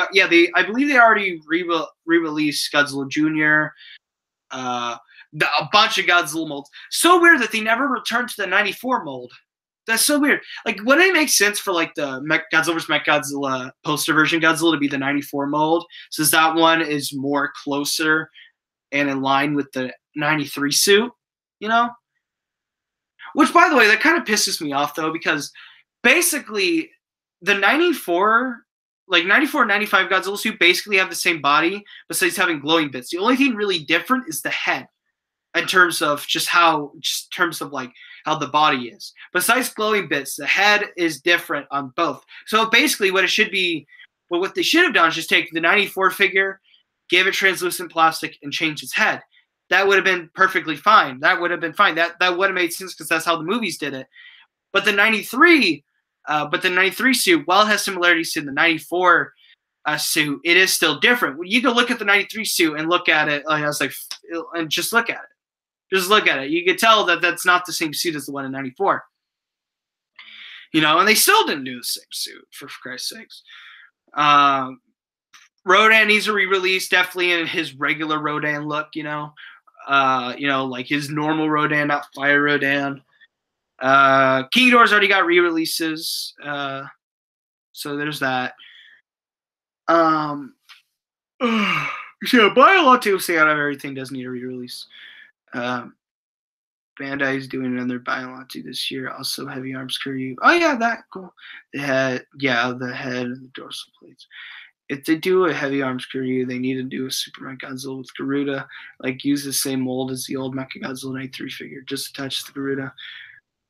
already re-released Godzilla Junior. A bunch of Godzilla molds. So weird that they never returned to the '94 mold. That's so weird. Like, wouldn't it make sense for like the Godzilla vs. Mechagodzilla poster version Godzilla to be the '94 mold, since that one is more closer and in line with the '93 suit, you know? Which, by the way, that kind of pisses me off though, because basically the '94, like '94 and '95 Godzilla suit basically have the same body, besides having glowing bits. The only thing really different is the head, in terms of like how the body is. Besides glowing bits, the head is different on both. So basically what what they should have done is just take the '94 figure, give it translucent plastic, and change its head. That would have been perfectly fine. That would have been fine. That would have made sense because that's how the movies did it. But the '93 suit, while it has similarities to the '94 suit, it is still different. When you go look at the '93 suit and look at it, I was like, and just look at it. Just look at it. You could tell that that's not the same suit as the one in '94. And they still didn't do the same suit, for Christ's sakes. Rodan needs a re-release, definitely in his regular Rodan look, like his normal Rodan, not Fire Rodan. King Ghidorah's already got re-releases, so there's that. Yeah, Biollante will stay out of everything, does need a re-release. Bandai's doing another Biollante this year. Also, Heavy Arms Kiryu. Oh yeah, that cool. The head and the dorsal plates. If they do a Heavy Arms Kiryu, they need to do a Superman Godzilla with Garuda. Like, use the same mold as the old Mechagodzilla '93 figure. Just attach the Garuda.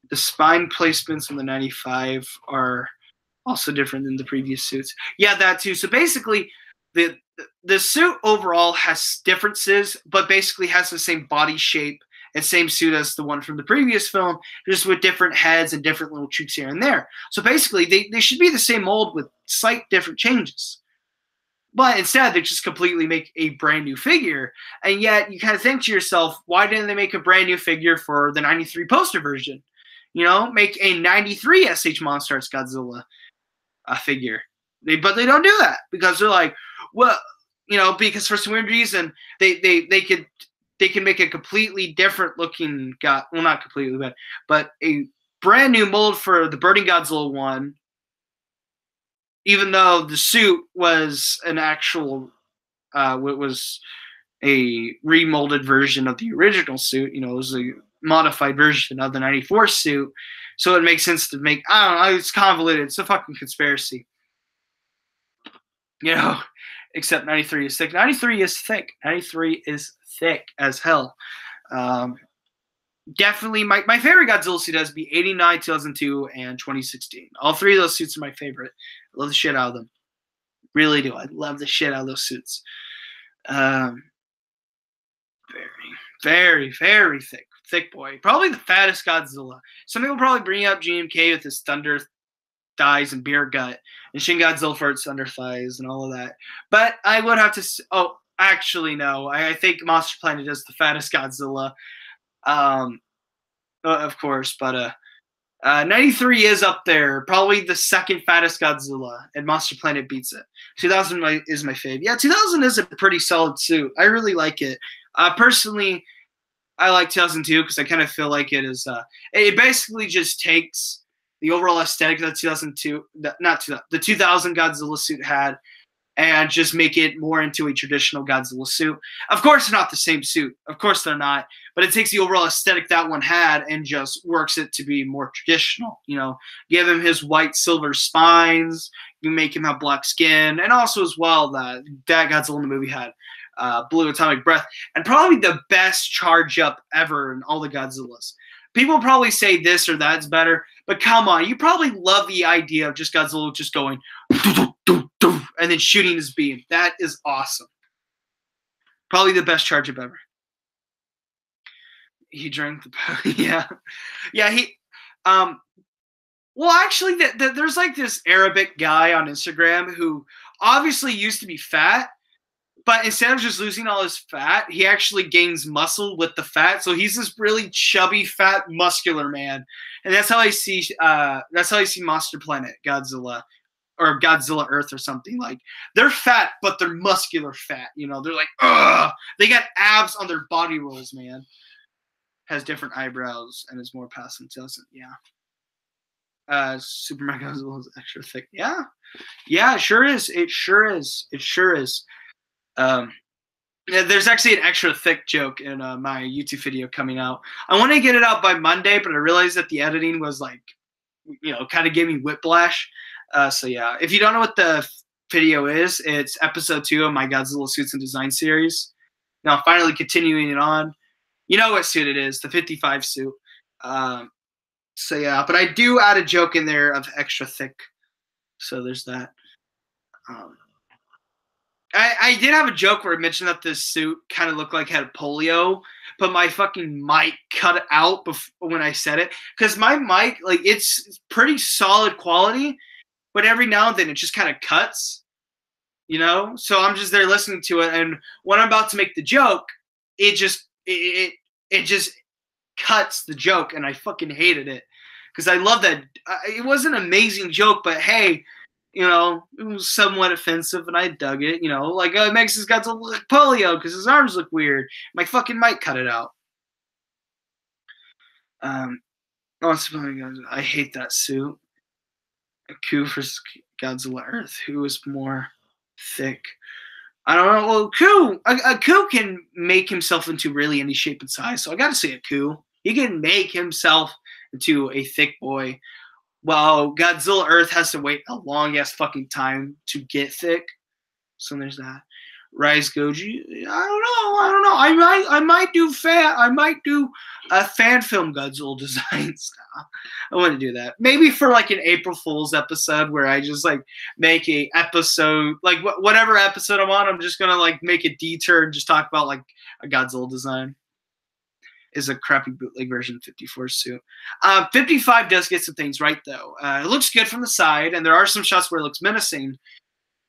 The spine placements in the '95 are also different than the previous suits. Yeah, that too. So basically, the suit overall has differences, but basically has the same body shape and same suit as the one from the previous film, just with different heads and different little tweaks here and there. So basically, they should be the same mold with slight different changes. But instead, they just completely make a brand new figure. And yet, you kind of think to yourself, why didn't they make a brand new figure for the '93 poster version? Make a '93 SH Monstars Godzilla figure. But they don't do that because they're like, well, because for some weird reason, they can make a completely different looking not completely, but a brand new mold for the Burning Godzilla one, even though the suit was an actual was a remolded version of the original suit. It was a modified version of the '94 suit, so it makes sense to make. I don't know. It's convoluted. It's a fucking conspiracy. Except '93 is thick. '93 is thick. '93 is thick as hell. Definitely, my favorite Godzilla suit has to be '89, 2002, and 2016. All three of those suits are my favorite. I love the shit out of them. Really do. I love the shit out of those suits. Very, very, very thick. Thick boy. Probably the fattest Godzilla. Some people probably bring up GMK with his thunder thighs and beer gut, and Shin Godzilla for its thunder thighs and all of that. But I would have to. Oh, actually, no. I think Monster Planet is the fattest Godzilla. Of course, but 93 is up there. Probably the second fattest Godzilla, and Monster Planet beats it. 2000 is my fave. Yeah, 2000 is a pretty solid suit. I really like it. Personally, I like 2002 because I kind of feel like it is. It basically just takes the overall aesthetic that 2002, the 2000 Godzilla suit had, and just make it more into a traditional Godzilla suit. Of course, they're not the same suit. Of course, they're not. But it takes the overall aesthetic that one had and just works it to be more traditional. Give him his white silver spines. You make him have black skin, and also as well that Godzilla in the movie had blue atomic breath, and probably the best charge up ever in all the Godzillas. People probably say this or that's better, but come on, you probably love the idea of just Godzilla just going and then shooting his beam. That is awesome. Probably the best charge up ever. He drank the yeah. He Well, actually, there's like this Arabic guy on Instagram who obviously used to be fat, but instead of just losing all his fat, he actually gains muscle with the fat. So he's this really chubby, fat, muscular man, and that's how I see. That's how I see Monster Planet Godzilla or Godzilla Earth or something. Like they're fat, but they're muscular fat. You know, they're like, ugh. They got abs on their body rolls, man. Has different eyebrows and is more passive. Doesn't, yeah. Superman Godzilla is extra thick. Yeah, yeah, it sure is. It sure is. It sure is. Yeah, there's actually an extra thick joke in my YouTube video coming out. I want to get it out by Monday, but I realized that the editing was like, kind of gave me whiplash. So yeah, if you don't know what the video is, it's episode 2 of my Godzilla Suits and Design series. Now finally continuing it on. You know what suit it is, the 55 suit. So yeah, but I do add a joke in there of extra thick. So there's that. I did have a joke where I mentioned that this suit kind of looked like it had polio, but my fucking mic cut it out when I said it. Because my mic, like, it's pretty solid quality, but every now and then it just kind of cuts, So I'm just there listening to it, and when I'm about to make the joke, it just cuts the joke, and I fucking hated it because I love that. It was an amazing joke, but hey, it was somewhat offensive, and I dug it. Like it makes his Godzilla look like polio because his arms look weird. My fucking mic cut it out. I hate that suit. A coup for Godzilla Earth. Who is more thick? I don't know. Well, a coup can make himself into really any shape and size. So I got to say a coup. He can make himself into a thick boy. Well, Godzilla Earth has to wait a long ass fucking time to get thick. So there's that. Rise Goji. I don't know. I might do a fan film Godzilla designs now. I want to do that. Maybe for like an April Fool's episode where I just like make a episode, like whatever episode I'm on, I'm just gonna like make a detour and just talk about like a Godzilla design. Is a crappy bootleg version of 54 suit. 55 does get some things right though. It looks good from the side, and there are some shots where it looks menacing.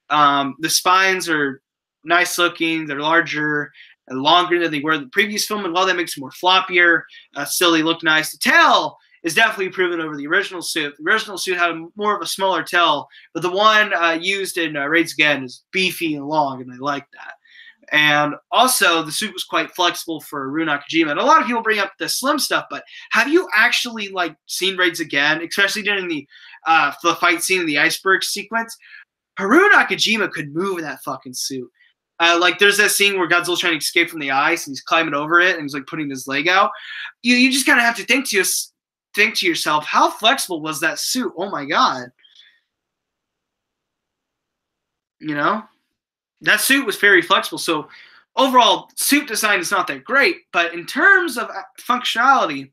The spines are nice looking. They're larger and longer than they were in the previous film, and while that makes them more floppier, still they look nice. The tail is definitely improving over the original suit. The original suit had more of a smaller tail, but the one used in Raids Again is beefy and long, and I like that. And also, the suit was quite flexible for Haru Nakajima. And a lot of people bring up the slim stuff, but have you actually like seen Raids Again, especially during the fight scene in the iceberg sequence? Haru Nakajima could move in that fucking suit. Like there's that scene where Godzilla's trying to escape from the ice and he's climbing over it and he's like putting his leg out. You just kind of have to think to yourself, how flexible was that suit? Oh my god. That suit was very flexible. So overall, suit design is not that great, but in terms of functionality,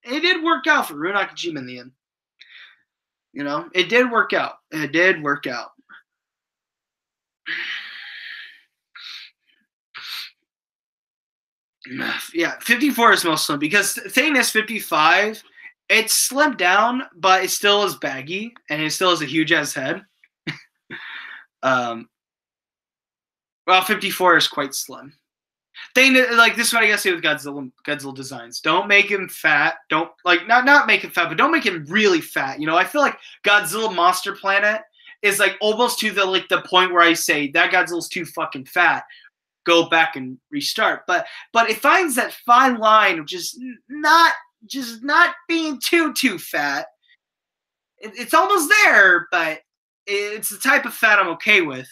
it did work out for Haru Nakajima in the end. It did work out. It did work out. Yeah, 54 is most slim because the thing is 55, it's slimmed down, but it still is baggy and it still has a huge ass head. Well, 54 is quite slim. Thing like this is what I gotta say with Godzilla designs. Don't make him fat. Don't like not make him fat, but don't make him really fat. I feel like Godzilla Monster Planet is like almost to the point where I say that Godzilla's too fucking fat. Go back and restart. But it finds that fine line of just not being too fat. It's almost there, but it's the type of fat I'm okay with.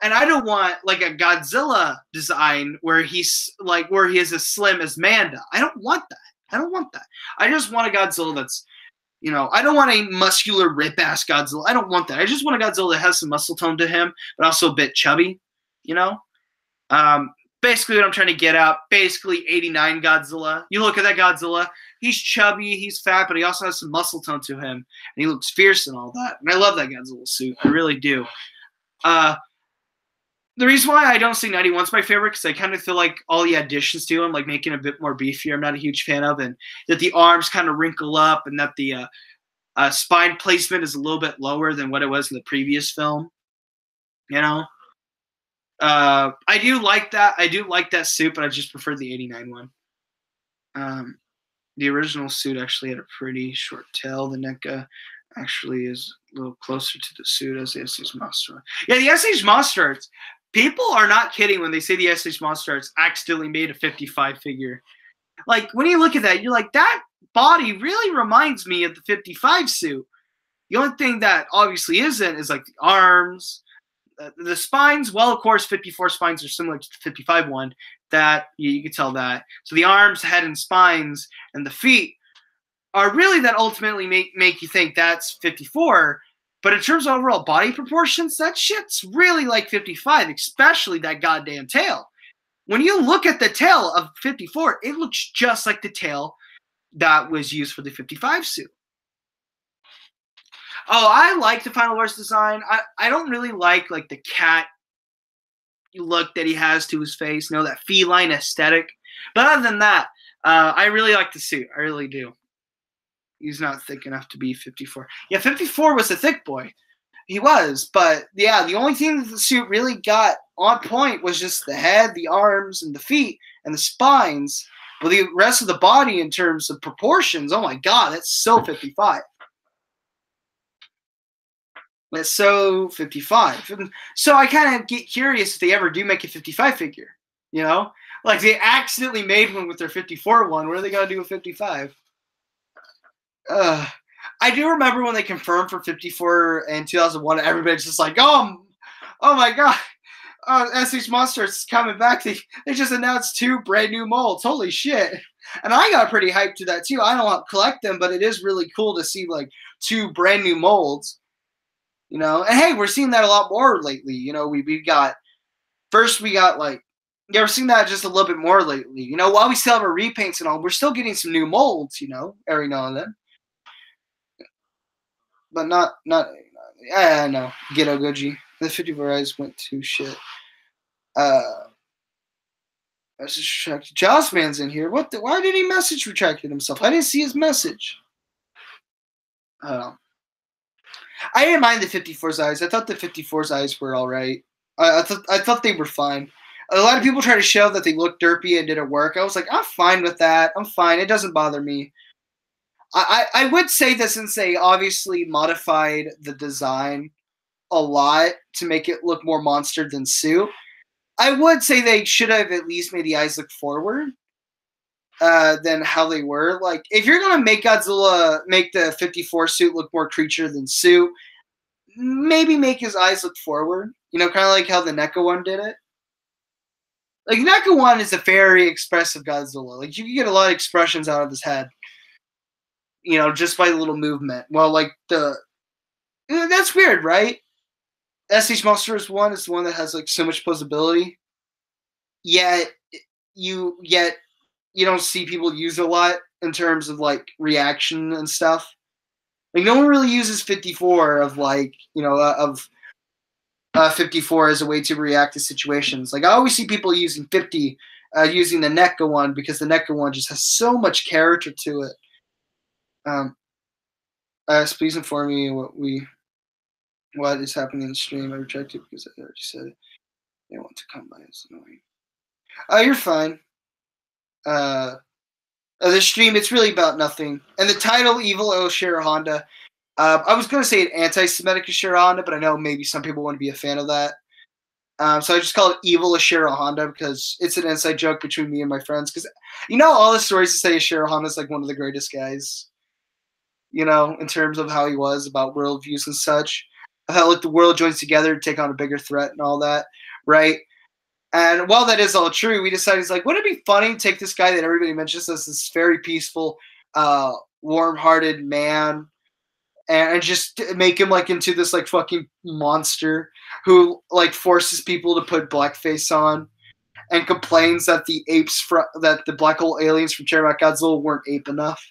And I don't want like a Godzilla design where he is as slim as Manda. I don't want that. I just want a Godzilla that's, I don't want a muscular rip-ass Godzilla. I don't want that. I just want a Godzilla that has some muscle tone to him, but also a bit chubby, Basically what I'm trying to get out, basically 89 Godzilla. You look at that Godzilla, he's chubby, he's fat, but he also has some muscle tone to him, and he looks fierce and all that. And I love that Godzilla suit. I really do. The reason why I don't say 91's my favorite, because I kind of feel like all the additions to him, like making a bit more beefier, I'm not a huge fan of, and that the arms kind of wrinkle up, and that the Spine placement is a little bit lower than what it was in the previous film. You know, I do like that. I do like that suit, but I just prefer the '89 one. Um, the original suit actually had a pretty short tail. The NECA actually is a little closer to the suit as the SH Monster. Yeah, the SH Monster Arts. People are not kidding when they say the SH Monster Arts accidentally made a 55 figure. Like, when you look at that, you're like, that body really reminds me of the 55 suit. The only thing that obviously isn't is like the arms, the spines. Well, of course, 54 spines are similar to the 55 one. That you can tell that. So the arms, head, and spines, and the feet are really that ultimately make you think that's 54. But in terms of overall body proportions, that shit's really like 55, especially that goddamn tail. When you look at the tail of 54, it looks just like the tail that was used for the 55 suit. Oh, I like the Final Wars design. I don't really like the cat look that he has to his face, that feline aesthetic. But other than that, I really like the suit. I really do. He's not thick enough to be 54. Yeah, 54 was a thick boy. He was, but yeah, the only thing that the suit really got on point was just the head, the arms, and the feet, and the spines. But the rest of the body, in terms of proportions, oh my god, that's so 55. That's so 55. So I kind of get curious if they ever do make a 55 figure. Like they accidentally made one with their 54 one. What are they gonna do with 55? I do remember when they confirmed for 54 in 2001, everybody's just like, oh my god, SH Monsters is coming back. They just announced 2 brand new molds. Holy shit. And I got pretty hyped to that too. I don't collect them, but it is really cool to see like 2 brand new molds. And hey, we're seeing that a lot more lately. We got like, yeah, we're seeing that just a little bit more lately. While we still have our repaints and all, we're still getting some new molds, every now and then. But not I know. Ghetto Goji. The 54 eyes went to shit. Joss Man's in here. Why did he message retracted himself? I didn't see his message. I didn't mind the 54's eyes. I thought the 54's eyes were alright. I thought they were fine. A lot of people try to show that they looked derpy and didn't work. I was like, I'm fine with that. I'm fine. It doesn't bother me. I would say that since they obviously modified the design a lot to make it look more monster than suit, I would say they should have at least made the eyes look forward than how they were. Like, if you're going to make Godzilla, make the 54 suit look more creature than suit, maybe make his eyes look forward. Kind of like how the NECA one did it. Like, NECA one is a very expressive Godzilla. Like, you can get a lot of expressions out of his head. Just by the little movement. Well, like that's weird, right? SH Monsters 1 is the one that has like so much posability. Yet you don't see people use it a lot in terms of like reaction and stuff. Like no one really uses 54 of like, of 54 as a way to react to situations. Like I always see people using 50, using the NECA one because the NECA one just has so much character to it. Please inform me what is happening in the stream. I rejected because I already said it. They want to come by. It's annoying. You're fine. The stream, it's really about nothing. And the title, Evil Ishiro Honda. I was going to say an anti-Semitic Ishiro Honda, but I know maybe some people want to be a fan of that. So I just call it Evil Ishiro Honda because it's an inside joke between me and my friends. Because all the stories to say Ishiro Honda is like one of the greatest guys. In terms of how he was about worldviews and such. How like the world joins together to take on a bigger threat and all that, right? And while that is all true, we decided it's like, wouldn't it be funny to take this guy that everybody mentions as this very peaceful, warm-hearted man, and just make him like into this like fucking monster who like forces people to put blackface on and complains that the that the black hole aliens from Cherry Godzilla weren't ape enough.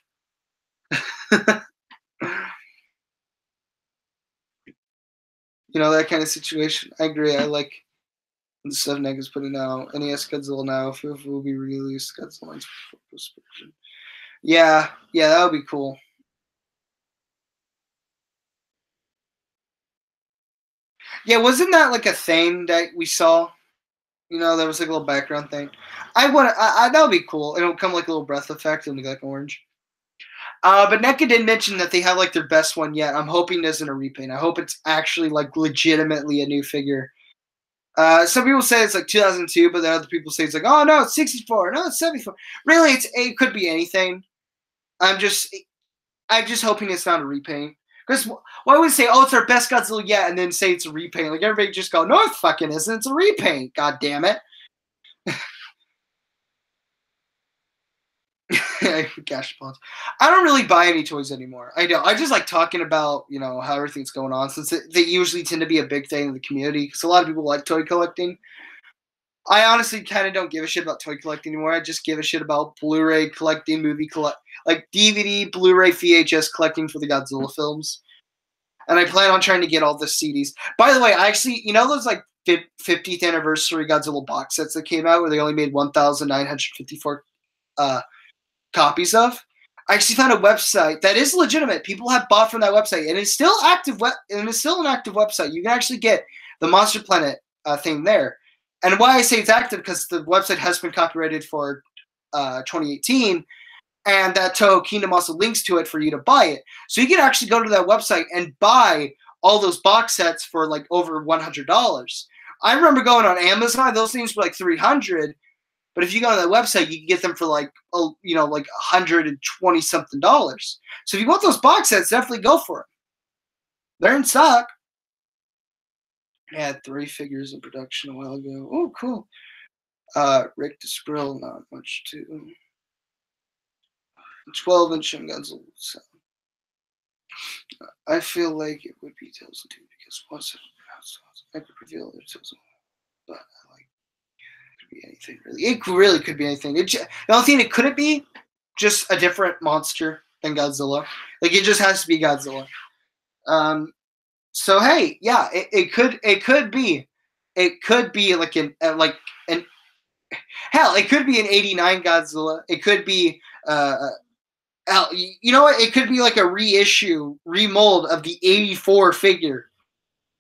That kind of situation. I agree. I like the stuff Neg is putting out. NES Godzilla now. If it will be released, Godzilla post-production. Yeah, that would be cool. Yeah, wasn't that like a thing that we saw? There was like a little background thing. That would be cool. It'll come like a little breath effect and be like orange. But NECA didn't mention that they have like their best one yet. I'm hoping it isn't a repaint. I hope it's actually like legitimately a new figure. Some people say it's like 2002, but then other people say it's like, oh no, it's 64, no, it's 74. Really, it could be anything. I'm just hoping it's not a repaint. Because why would say, oh, it's our best Godzilla yet, and then say it's a repaint? Like everybody just go, no, it fucking isn't. It's a repaint. God damn it. Cash pawns. I don't really buy any toys anymore. I don't. I just like talking about how everything's going on, since they usually tend to be a big thing in the community. Because a lot of people like toy collecting. I honestly kind of don't give a shit about toy collecting anymore. I just give a shit about Blu-ray collecting, like DVD, Blu-ray, VHS collecting for the Godzilla films. And I plan on trying to get all the CDs. By the way, I actually, those like 50th anniversary Godzilla box sets that came out where they only made 1,954 copies of? I actually found a website that is legitimate. People have bought from that website, and it's still active. And it's still an active website. You can actually get the Monster Planet thing there. And why I say it's active, because the website has been copyrighted for 2018, and that Toho Kingdom also links to it for you to buy it. So you can actually go to that website and buy all those box sets for like over $100. I remember going on Amazon; those things were like $300. But if you go to that website, you can get them for like like $120 something. So if you want those box sets, definitely go for them. They're in stock. I had 3 figures in production a while ago. Oh, cool. Rick the Skrill, not much too. 12-inch Godzilla. So I feel like it would be Tails 2 because once I could reveal their Tails, but I like it could be anything really. It really could be anything. The only thing it couldn't be just a different monster than Godzilla. Like it just has to be Godzilla. So hey, yeah, it could be like an hell, it could be an '89 Godzilla. It could be hell, you know what? It could be like a reissue, remold of the '84 figure.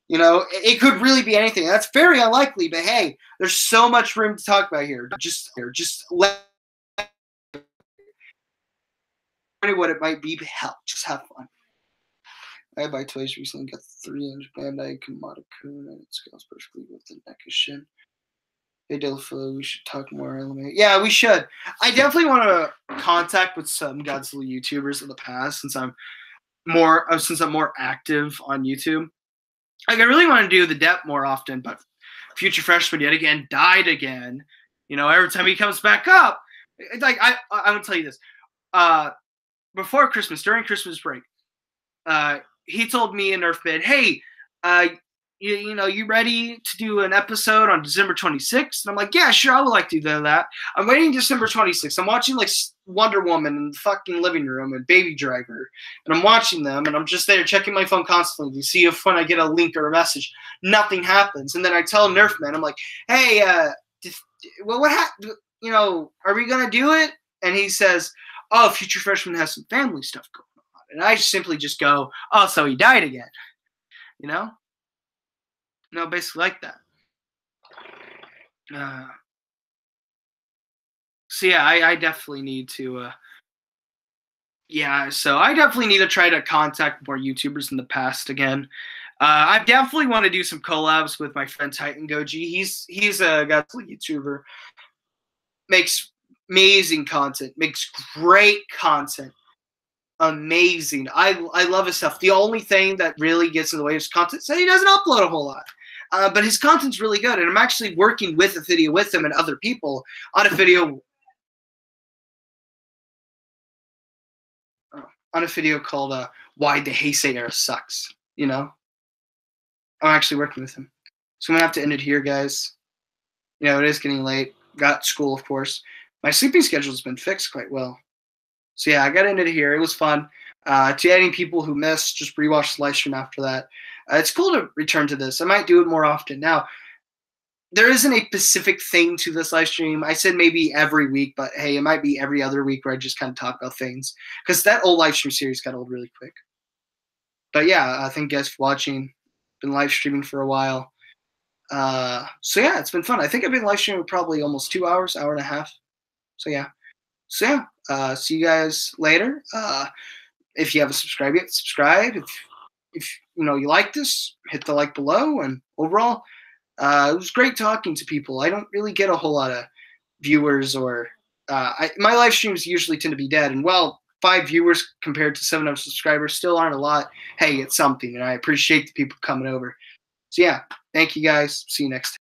It could really be anything. That's very unlikely, but hey, there's so much room to talk about here. Just let me what it might be. But hell, just have fun. I buy toys recently. Got the 3-inch Bandai Kamada-kun, and it scales perfectly with the NECA Shin. Hey, Delphi, we should talk more anime. Yeah, we should. I definitely want to contact with some Godzilla YouTubers in the past, since I'm more active on YouTube. Like, I really want to do the depth more often, but Future Freshman yet again died again. Every time he comes back up, it's like I'm gonna tell you this. Before Christmas, during Christmas break, he told me in Nerfbid, hey, you ready to do an episode on December 26th? And I'm like, yeah, sure, I would like to do that. I'm waiting December 26th. I'm watching like Wonder Woman in the fucking living room and Baby Driver. And I'm watching them, and I'm just there checking my phone constantly to see if when I get a link or a message, nothing happens. And then I tell Nerfman, I'm like, hey, what happened? Are we going to do it? And he says, oh, Future Freshman has some family stuff going on. And I simply just go, oh, so he died again. Basically like that. So yeah, I definitely need to. So I definitely need to try to contact more YouTubers in the past again. I definitely want to do some collabs with my friend Titan Goji. He's a Godzilla YouTuber. Makes amazing content. Makes great content. Amazing. I love his stuff. The only thing that really gets in the way of his content is that he doesn't upload a whole lot. But his content's really good, and I'm actually working with a video with him and other people on a video called "Why the Heisei Era Sucks." I'm actually working with him, so I'm gonna have to end it here, guys. It is getting late. Got school, of course. My sleeping schedule's been fixed quite well, so yeah, I got to end it here. It was fun. To any people who missed, just rewatch the live stream after that. It's cool to return to this. I might do it more often. Now, there isn't a specific thing to this live stream. I said maybe every week, but hey, it might be every other week where I just kind of talk about things. Because that old live stream series got old really quick. But yeah, thank you guys for watching. Been live streaming for a while. So yeah, it's been fun. I think I've been live streaming probably almost 2 hours, hour and a half. So yeah. So yeah, see you guys later. If you haven't subscribed yet, subscribe. If you like this, hit the like below. And overall, it was great talking to people. I don't really get a whole lot of viewers, or my live streams usually tend to be dead. And well, 5 viewers compared to 700 subscribers still aren't a lot. Hey, it's something, and I appreciate the people coming over. So yeah, thank you guys. See you next time.